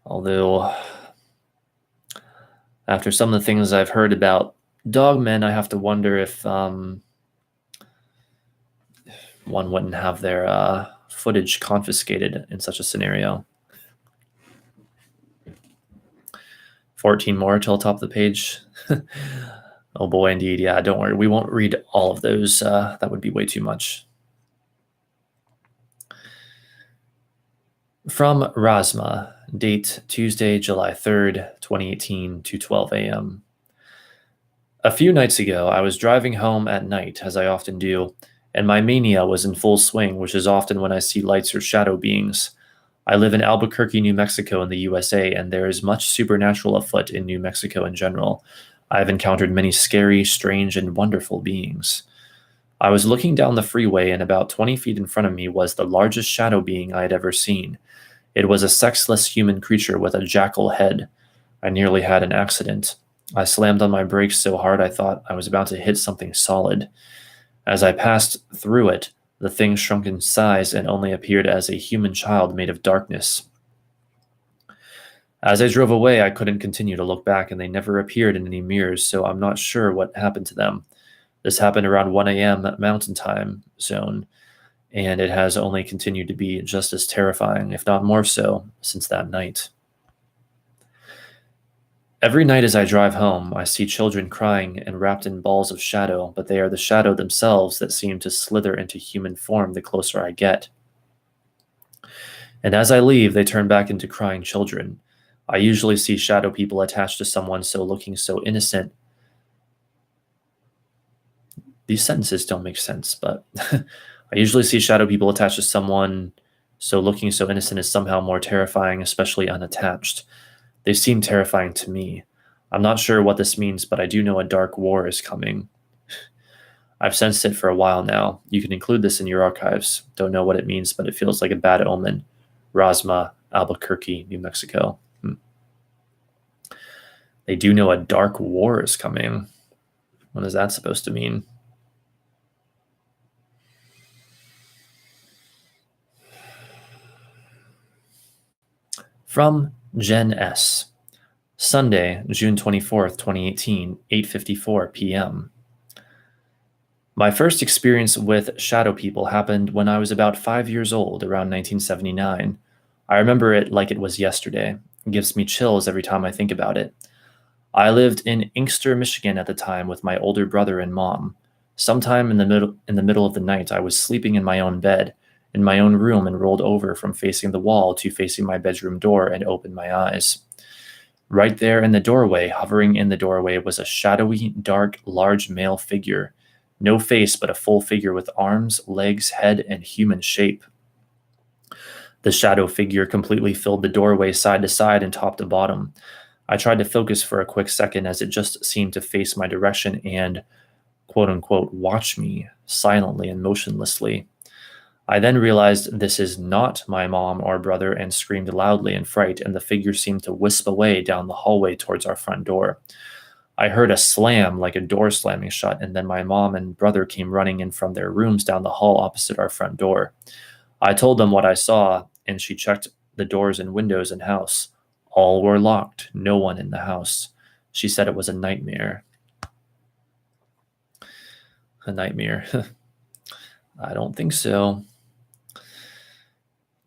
Although, after some of the things I've heard about dogmen, I have to wonder if one wouldn't have their footage confiscated in such a scenario. 14 more till top of the page. Oh boy, indeed. Yeah, don't worry. We won't read all of those. That would be way too much. From Rasma, date Tuesday, July 3rd, 2018 to 12 a.m. A few nights ago, I was driving home at night, as I often do, and my mania was in full swing, which is often when I see lights or shadow beings. I live in Albuquerque, New Mexico in the USA, and there is much supernatural afoot in New Mexico in general. I have encountered many scary, strange, and wonderful beings. I was looking down the freeway, and about 20 feet in front of me was the largest shadow being I had ever seen. It was a sexless human creature with a jackal head. I nearly had an accident. I slammed on my brakes so hard I thought I was about to hit something solid. As I passed through it, the thing shrunk in size and only appeared as a human child made of darkness. As I drove away, I couldn't continue to look back, and they never appeared in any mirrors, so I'm not sure what happened to them. This happened around 1 a.m. Mountain Time zone, and it has only continued to be just as terrifying, if not more so, since that night. Every night as I drive home, I see children crying and wrapped in balls of shadow, but they are the shadow themselves that seem to slither into human form the closer I get. And as I leave, they turn back into crying children. I usually see shadow people attached to someone looking so innocent. These sentences don't make sense, but I usually see shadow people attached to someone looking so innocent is somehow more terrifying, especially unattached. They seem terrifying to me. I'm not sure what this means, but I do know a dark war is coming. I've sensed it for a while now. You can include this in your archives. Don't know what it means, but it feels like a bad omen. Rasma, Albuquerque, New Mexico. They do know a dark war is coming. What is that supposed to mean? From Jen S. Sunday, June 24th, 2018, 8:54 p.m. My first experience with shadow people happened when I was about 5 years old, around 1979. I remember it like it was yesterday. It gives me chills every time I think about it. I lived in Inkster, Michigan at the time with my older brother and mom. Sometime in the middle of the night, I was sleeping in my own bed, in my own room, and rolled over from facing the wall to facing my bedroom door and opened my eyes. Right there in the doorway, hovering in the doorway, was a shadowy, dark, large male figure. No face, but a full figure with arms, legs, head, and human shape. The shadow figure completely filled the doorway side to side and top to bottom. I tried to focus for a quick second as it just seemed to face my direction and, quote unquote, watch me silently and motionlessly. I then realized this is not my mom or brother and screamed loudly in fright, and the figure seemed to wisp away down the hallway towards our front door. I heard a slam like a door slamming shut, and then my mom and brother came running in from their rooms down the hall opposite our front door. I told them what I saw, and she checked the doors and windows in house. All were locked, no one in the house. She said it was a nightmare. A nightmare. I don't think so.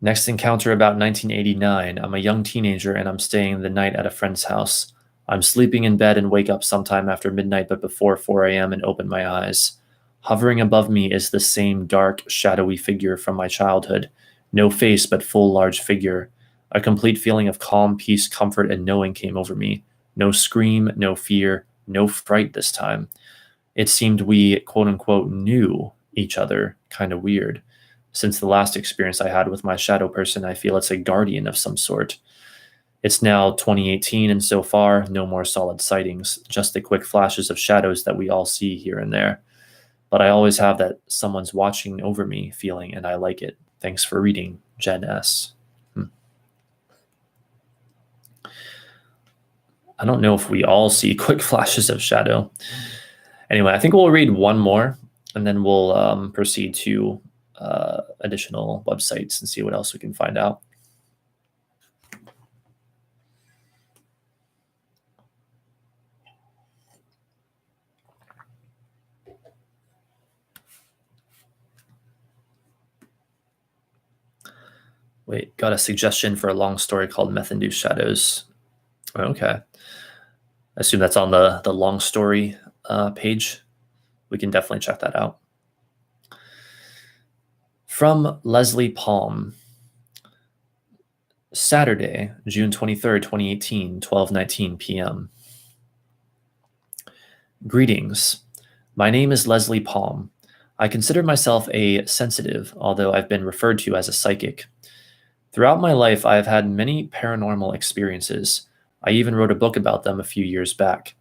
Next encounter about 1989. I'm a young teenager and I'm staying the night at a friend's house. I'm sleeping in bed and wake up sometime after midnight but before 4 a.m. and open my eyes. Hovering above me is the same dark, shadowy figure from my childhood. No face but full large figure. A complete feeling of calm, peace, comfort, and knowing came over me. No scream, no fear, no fright this time. It seemed we, quote unquote, knew each other. Kind of weird. Since the last experience I had with my shadow person, I feel it's a guardian of some sort. It's now 2018, and so far, no more solid sightings, just the quick flashes of shadows that we all see here and there. but I always have that someone's watching over me feeling, and I like it. Thanks for reading, Jen S. I don't know if we all see quick flashes of shadow. Anyway, I think we'll read one more, and then we'll proceed to additional websites and see what else we can find out. Wait, got a suggestion for a long story called Meth-Induced Shadows. Okay. I assume that's on the long story page. We can definitely check that out. From Leslie Palm. Saturday, June 23rd, 2018, 12:19 p.m. Greetings. My name is Leslie Palm. I consider myself a sensitive, although I've been referred to as a psychic. Throughout my life, I have had many paranormal experiences. I even wrote a book about them a few years back.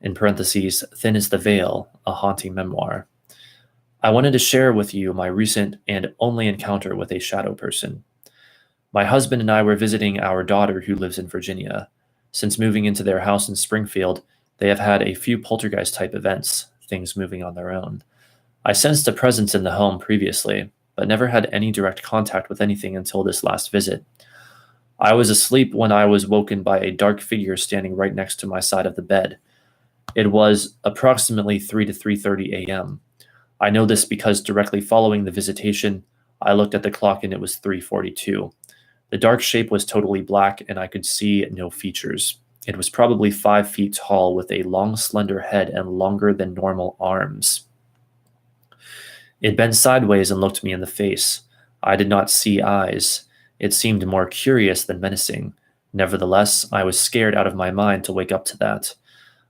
In parentheses, Thin is the Veil, a haunting memoir. I wanted to share with you my recent and only encounter with a shadow person. My husband and I were visiting our daughter who lives in Virginia. Since moving into their house in Springfield, they have had a few poltergeist-type events, things moving on their own. I sensed a presence in the home previously, but never had any direct contact with anything until this last visit. I was asleep when I was woken by a dark figure standing right next to my side of the bed. It was approximately 3 to 3:30 a.m. I know this because directly following the visitation, I looked at the clock and it was 3:42. The dark shape was totally black and I could see no features. It was probably 5 feet tall with a long, slender head and longer than normal arms. It bent sideways and looked me in the face. I did not see eyes. It seemed more curious than menacing. Nevertheless, I was scared out of my mind to wake up to that.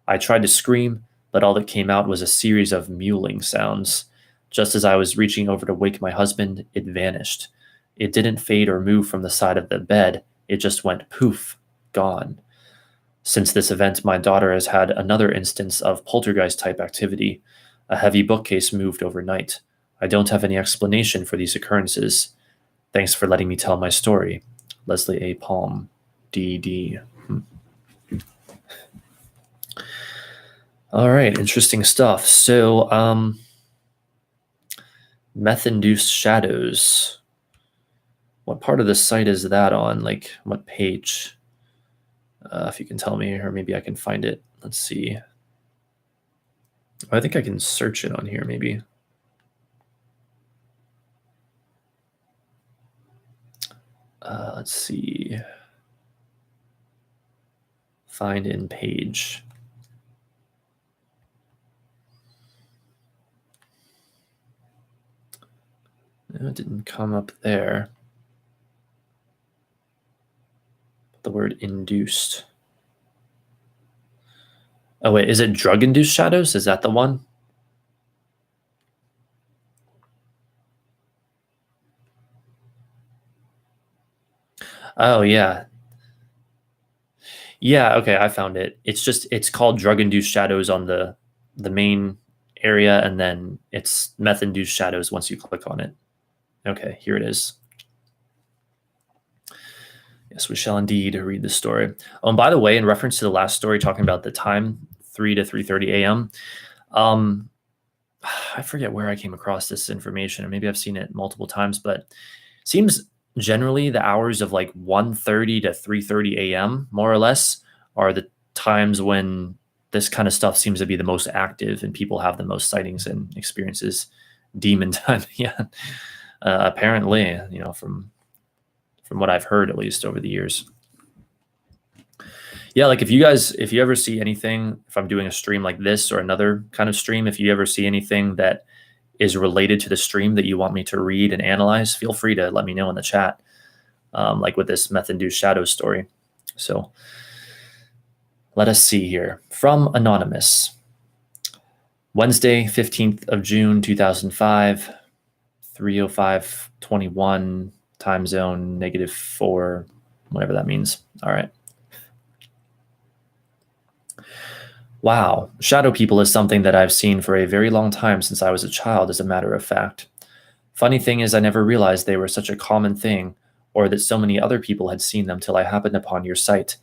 I tried to scream, but all that came out was a series of mewling sounds. Just as I was reaching over to wake my husband, it vanished. It didn't fade or move from the side of the bed. It just went poof, gone. Since this event, my daughter has had another instance of poltergeist-type activity. A heavy bookcase moved overnight. I don't have any explanation for these occurrences. Thanks for letting me tell my story. Leslie A. Palm, D.D. All right, interesting stuff. So, meth-induced shadows. What part of the site is that on? Like, what page? If you can tell me, or maybe I can find it. Let's see. I think I can search it on here, maybe. Let's see. Find in page. No, it didn't come up there. The word induced. Oh, wait, is it drug-induced shadows? Is that the one? Oh, yeah. Yeah, okay, I found it. It's called drug-induced shadows on the main area, and then it's meth-induced shadows once you click on it. Okay, here it is. Yes, we shall indeed read the story. Oh, and by the way, in reference to the last story talking about the time, 3 to 3:30 a.m., I forget where I came across this information, or maybe I've seen it multiple times, but it seems generally the hours of like 1:30 to 3:30 a.m., more or less, are the times when this kind of stuff seems to be the most active and people have the most sightings and experiences. Demon time, yeah. Apparently, from what I've heard, at least over the years. Yeah, like if you ever see anything, if I'm doing a stream like this or another kind of stream, if you ever see anything that is related to the stream that you want me to read and analyze, feel free to let me know in the chat, like with this meth-induced shadow story. So let us see here. From Anonymous. Wednesday, 15th of June, 2005, 3:05:21, time zone, -4, whatever that means. All right. Wow, shadow people is something that I've seen for a very long time since I was a child, as a matter of fact. Funny thing is, I never realized they were such a common thing, or that so many other people had seen them till I happened upon your site.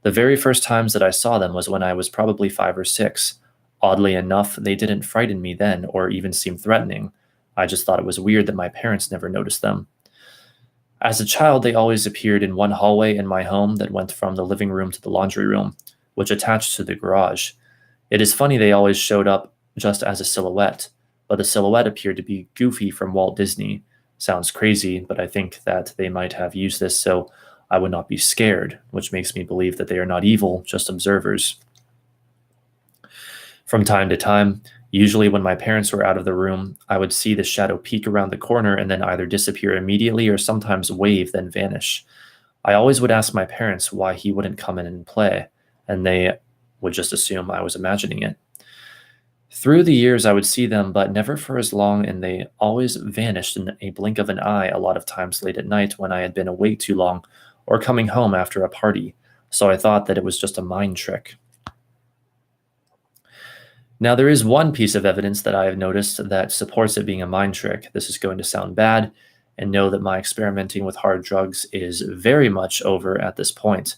The very first times that I saw them was when I was probably 5 or 6. Oddly enough, they didn't frighten me then, or even seem threatening. I just thought it was weird that my parents never noticed them. As a child, they always appeared in one hallway in my home that went from the living room to the laundry room, which attached to the garage. It is funny they always showed up just as a silhouette, but the silhouette appeared to be Goofy from Walt Disney. Sounds crazy, but I think that they might have used this so I would not be scared, which makes me believe that they are not evil, just observers. From time to time, usually when my parents were out of the room, I would see the shadow peek around the corner and then either disappear immediately or sometimes wave, then vanish. I always would ask my parents why he wouldn't come in and play, and they would just assume I was imagining it. Through the years, I would see them, but never for as long, and they always vanished in a blink of an eye, a lot of times late at night when I had been awake too long or coming home after a party, so I thought that it was just a mind trick. Now, there is one piece of evidence that I have noticed that supports it being a mind trick. This is going to sound bad, and know that my experimenting with hard drugs is very much over at this point.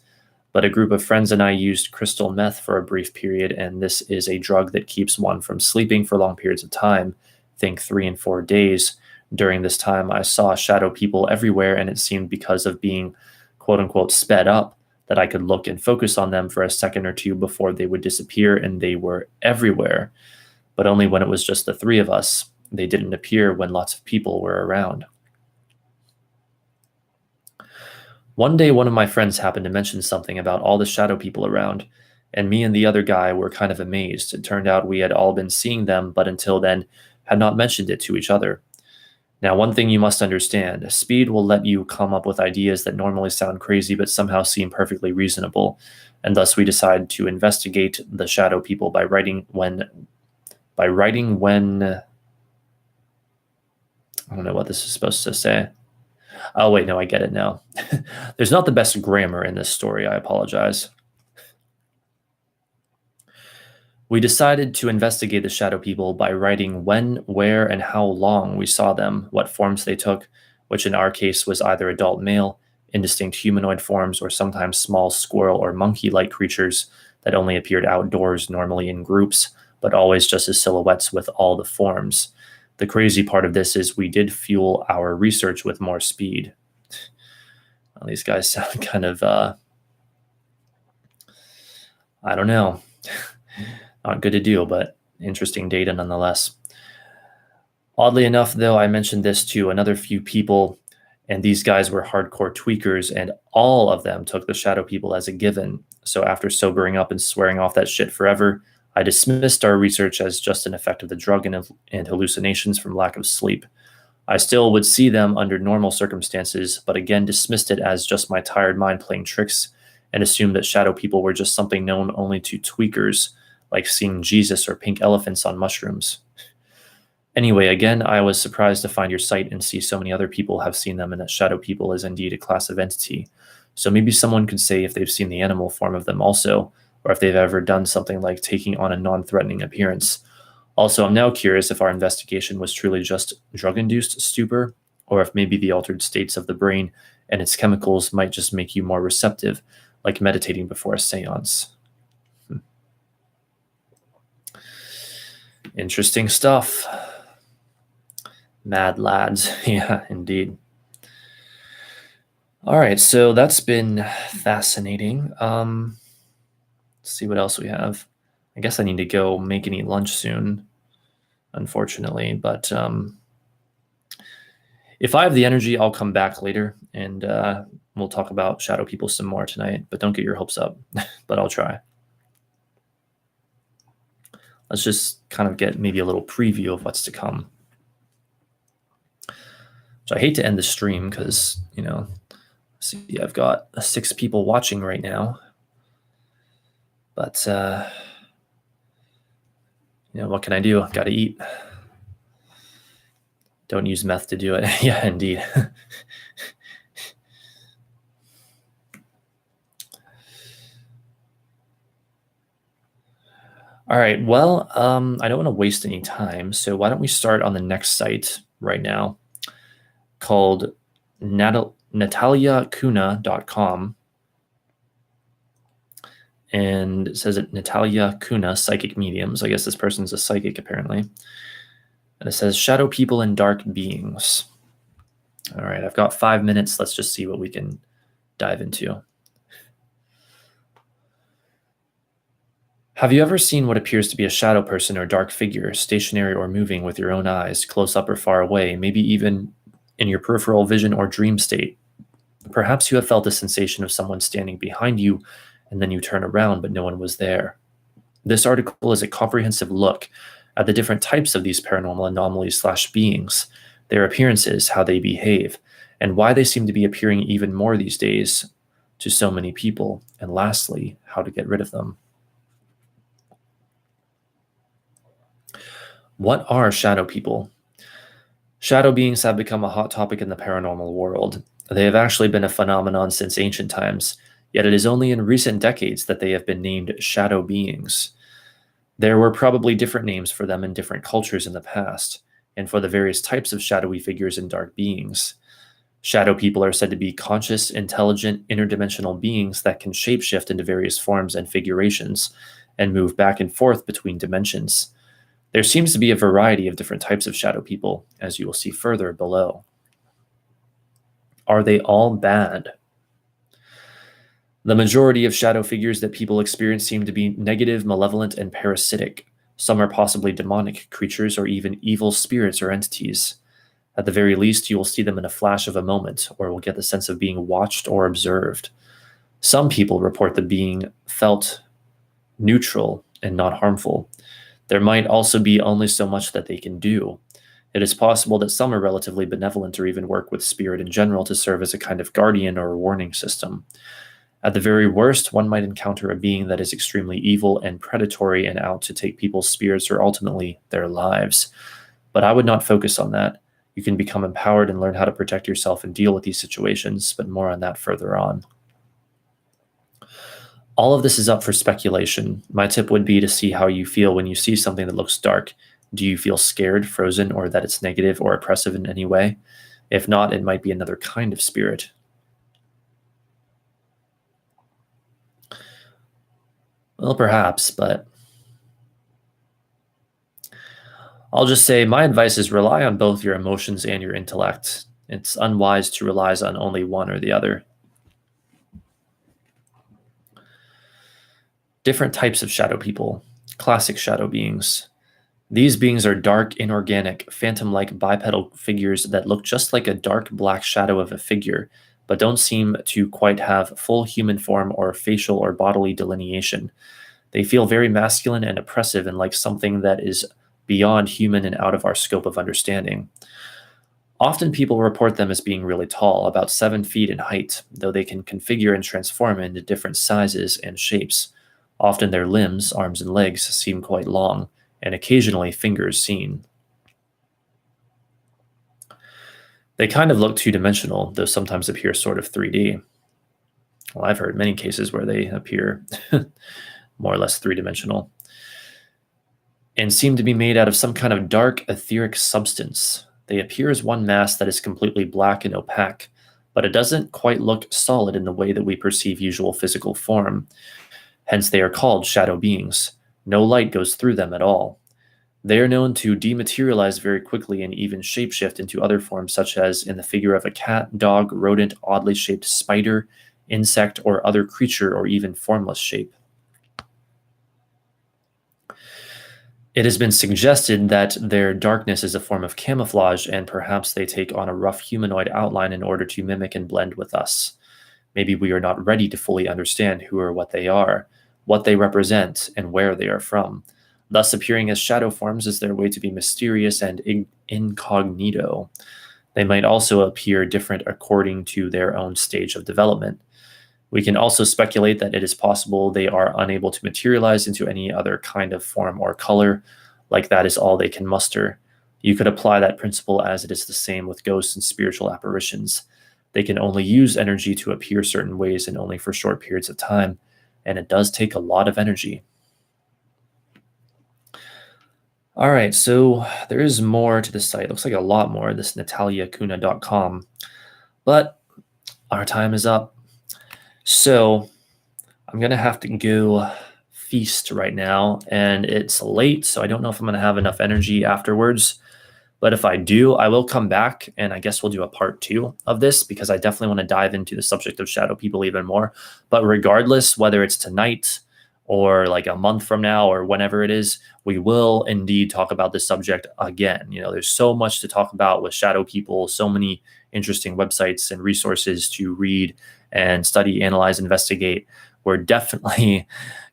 But a group of friends and I used crystal meth for a brief period, and this is a drug that keeps one from sleeping for long periods of time, think 3 and 4 days. During this time, I saw shadow people everywhere, and it seemed because of being quote unquote sped up that I could look and focus on them for a second or two before they would disappear, and they were everywhere, but only when it was just the three of us. They didn't appear when lots of people were around. One day, one of my friends happened to mention something about all the shadow people around, and me and the other guy were kind of amazed. It turned out we had all been seeing them, but until then had not mentioned it to each other. Now, one thing you must understand, speed will let you come up with ideas that normally sound crazy but somehow seem perfectly reasonable, and thus we decided to investigate the shadow people by writing when I don't know what this is supposed to say. Oh wait, no, I get it now. There's not the best grammar in this story, I apologize. We decided to investigate the shadow people by writing when, where, and how long we saw them, what forms they took, which in our case was either adult male, indistinct humanoid forms, or sometimes small squirrel or monkey like creatures that only appeared outdoors, normally in groups, but always just as silhouettes with all the forms. The crazy part of this is we did fuel our research with more speed. Well, these guys sound kind of, I don't know. Not good to do, but interesting data nonetheless. Oddly enough, though, I mentioned this to another few people, and these guys were hardcore tweakers, and all of them took the shadow people as a given. So after sobering up and swearing off that shit forever, I dismissed our research as just an effect of the drug and hallucinations from lack of sleep. I still would see them under normal circumstances, but again dismissed it as just my tired mind playing tricks and assumed that shadow people were just something known only to tweakers, like seeing Jesus or pink elephants on mushrooms. Anyway, again, I was surprised to find your site and see so many other people have seen them, and that shadow people is indeed a class of entity. So maybe someone could say if they've seen the animal form of them also, or if they've ever done something like taking on a non-threatening appearance. Also, I'm now curious if our investigation was truly just drug-induced stupor, or if maybe the altered states of the brain and its chemicals might just make you more receptive, like meditating before a seance. Interesting stuff. Mad lads. Yeah, indeed. All right, so that's been fascinating. Let's see what else we have. I guess I need to go make and eat lunch soon, unfortunately, but if I have the energy, I'll come back later and we'll talk about shadow people some more tonight, but don't get your hopes up, but I'll try. Let's just kind of get maybe a little preview of what's to come. So I hate to end the stream because, see, I've got 6 people watching right now, but what can I do? Got to eat. Don't use meth to do it. Yeah, indeed. All right. Well, I don't want to waste any time, so why don't we start on the next site right now called nataliacuna.com. And it says that Natalia Kuna, psychic mediums. I guess this person's a psychic apparently. And it says shadow people and dark beings. All right, I've got 5 minutes. Let's just see what we can dive into. Have you ever seen what appears to be a shadow person or dark figure, stationary or moving with your own eyes, close up or far away, maybe even in your peripheral vision or dream state? Perhaps you have felt a sensation of someone standing behind you, and then you turn around, but no one was there. This article is a comprehensive look at the different types of these paranormal anomalies/beings, their appearances, how they behave, and why they seem to be appearing even more these days to so many people, and lastly, how to get rid of them. What are shadow people? Shadow beings have become a hot topic in the paranormal world. They have actually been a phenomenon since ancient times, yet it is only in recent decades that they have been named shadow beings. There were probably different names for them in different cultures in the past, and for the various types of shadowy figures and dark beings. Shadow people are said to be conscious, intelligent, interdimensional beings that can shapeshift into various forms and figurations and move back and forth between dimensions. There seems to be a variety of different types of shadow people, as you will see further below. Are they all bad? The majority of shadow figures that people experience seem to be negative, malevolent, and parasitic. Some are possibly demonic creatures or even evil spirits or entities. At the very least, you will see them in a flash of a moment, or will get the sense of being watched or observed. Some people report the being felt neutral and not harmful. There might also be only so much that they can do. It is possible that some are relatively benevolent or even work with spirit in general to serve as a kind of guardian or a warning system. At the very worst, one might encounter a being that is extremely evil and predatory and out to take people's spirits or ultimately their lives. But I would not focus on that. You can become empowered and learn how to protect yourself and deal with these situations, but more on that further on. All of this is up for speculation. My tip would be to see how you feel when you see something that looks dark. Do you feel scared, frozen, or that it's negative or oppressive in any way? If not, it might be another kind of spirit. Well, perhaps, but I'll just say my advice is rely on both your emotions and your intellect. It's unwise to rely on only one or the other. Different types of shadow people. Classic shadow beings. These beings are dark, inorganic, phantom-like bipedal figures that look just like a dark black shadow of a figure, but don't seem to quite have full human form or facial or bodily delineation. They feel very masculine and oppressive and like something that is beyond human and out of our scope of understanding. Often people report them as being really tall, about 7 feet in height, though they can configure and transform into different sizes and shapes. Often their limbs, arms and legs, seem quite long, and occasionally fingers seen. They kind of look two-dimensional, though sometimes appear sort of 3D. Well, I've heard many cases where they appear more or less three-dimensional, and seem to be made out of some kind of dark, etheric substance. They appear as one mass that is completely black and opaque, but it doesn't quite look solid in the way that we perceive usual physical form. Hence they are called shadow beings. No light goes through them at all. They are known to dematerialize very quickly and even shapeshift into other forms, such as in the figure of a cat, dog, rodent, oddly shaped spider, insect, or other creature, or even formless shape. It has been suggested that their darkness is a form of camouflage, and perhaps they take on a rough humanoid outline in order to mimic and blend with us. Maybe we are not ready to fully understand who or what they are, what they represent, and where they are from. Thus, appearing as shadow forms is their way to be mysterious and incognito. They might also appear different according to their own stage of development. We can also speculate that it is possible they are unable to materialize into any other kind of form or color, like that is all they can muster. You could apply that principle as it is the same with ghosts and spiritual apparitions. They can only use energy to appear certain ways and only for short periods of time, and it does take a lot of energy. All right, so there is more to the site. Looks like a lot more, this nataliacuna.com. But our time is up. So I'm going to have to go feast right now, and it's late, so I don't know if I'm going to have enough energy afterwards. But if I do, I will come back, and I guess we'll do a part 2 of this because I definitely want to dive into the subject of shadow people even more. But regardless, whether it's tonight or like a month from now or whenever it is, we will indeed talk about this subject again. There's so much to talk about with shadow people, so many interesting websites and resources to read and study, analyze, investigate. We're definitely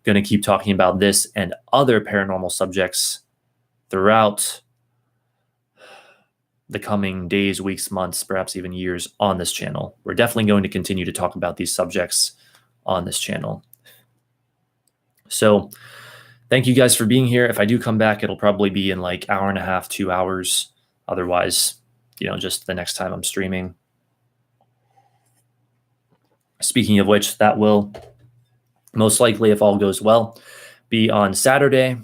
going to keep talking about this and other paranormal subjects throughout the coming days, weeks, months, perhaps even years on this channel. We're definitely going to continue to talk about these subjects on this channel. So thank you guys for being here. If I do come back, it'll probably be in like hour and a half, 2 hours. Otherwise, just the next time I'm streaming. Speaking of which, that will most likely, if all goes well, be on Saturday.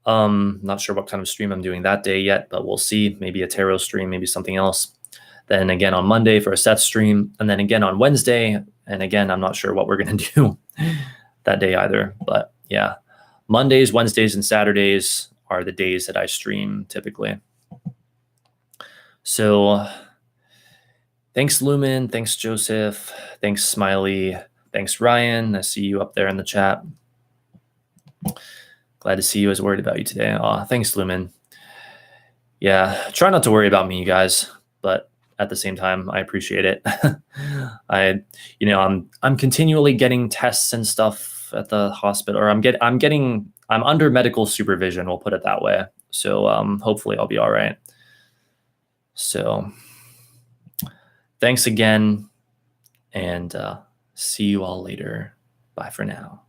Not sure what kind of stream I'm doing that day yet, but we'll see. Maybe a tarot stream, maybe something else. Then again on Monday for a Seth stream, and then again on Wednesday. And again, I'm not sure what we're going to do that day either. But yeah, Mondays, Wednesdays, and Saturdays are the days that I stream typically. So thanks, Lumen. Thanks, Joseph. Thanks, Smiley. Thanks, Ryan. I see you up there in the chat. Glad to see you. I was worried about you today. Thanks, Lumen. Yeah, try not to worry about me, you guys, but at the same time, I appreciate it. I'm continually getting tests and stuff at the hospital, or I'm under medical supervision. We'll put it that way. So hopefully I'll be all right. So thanks again, and see you all later. Bye for now.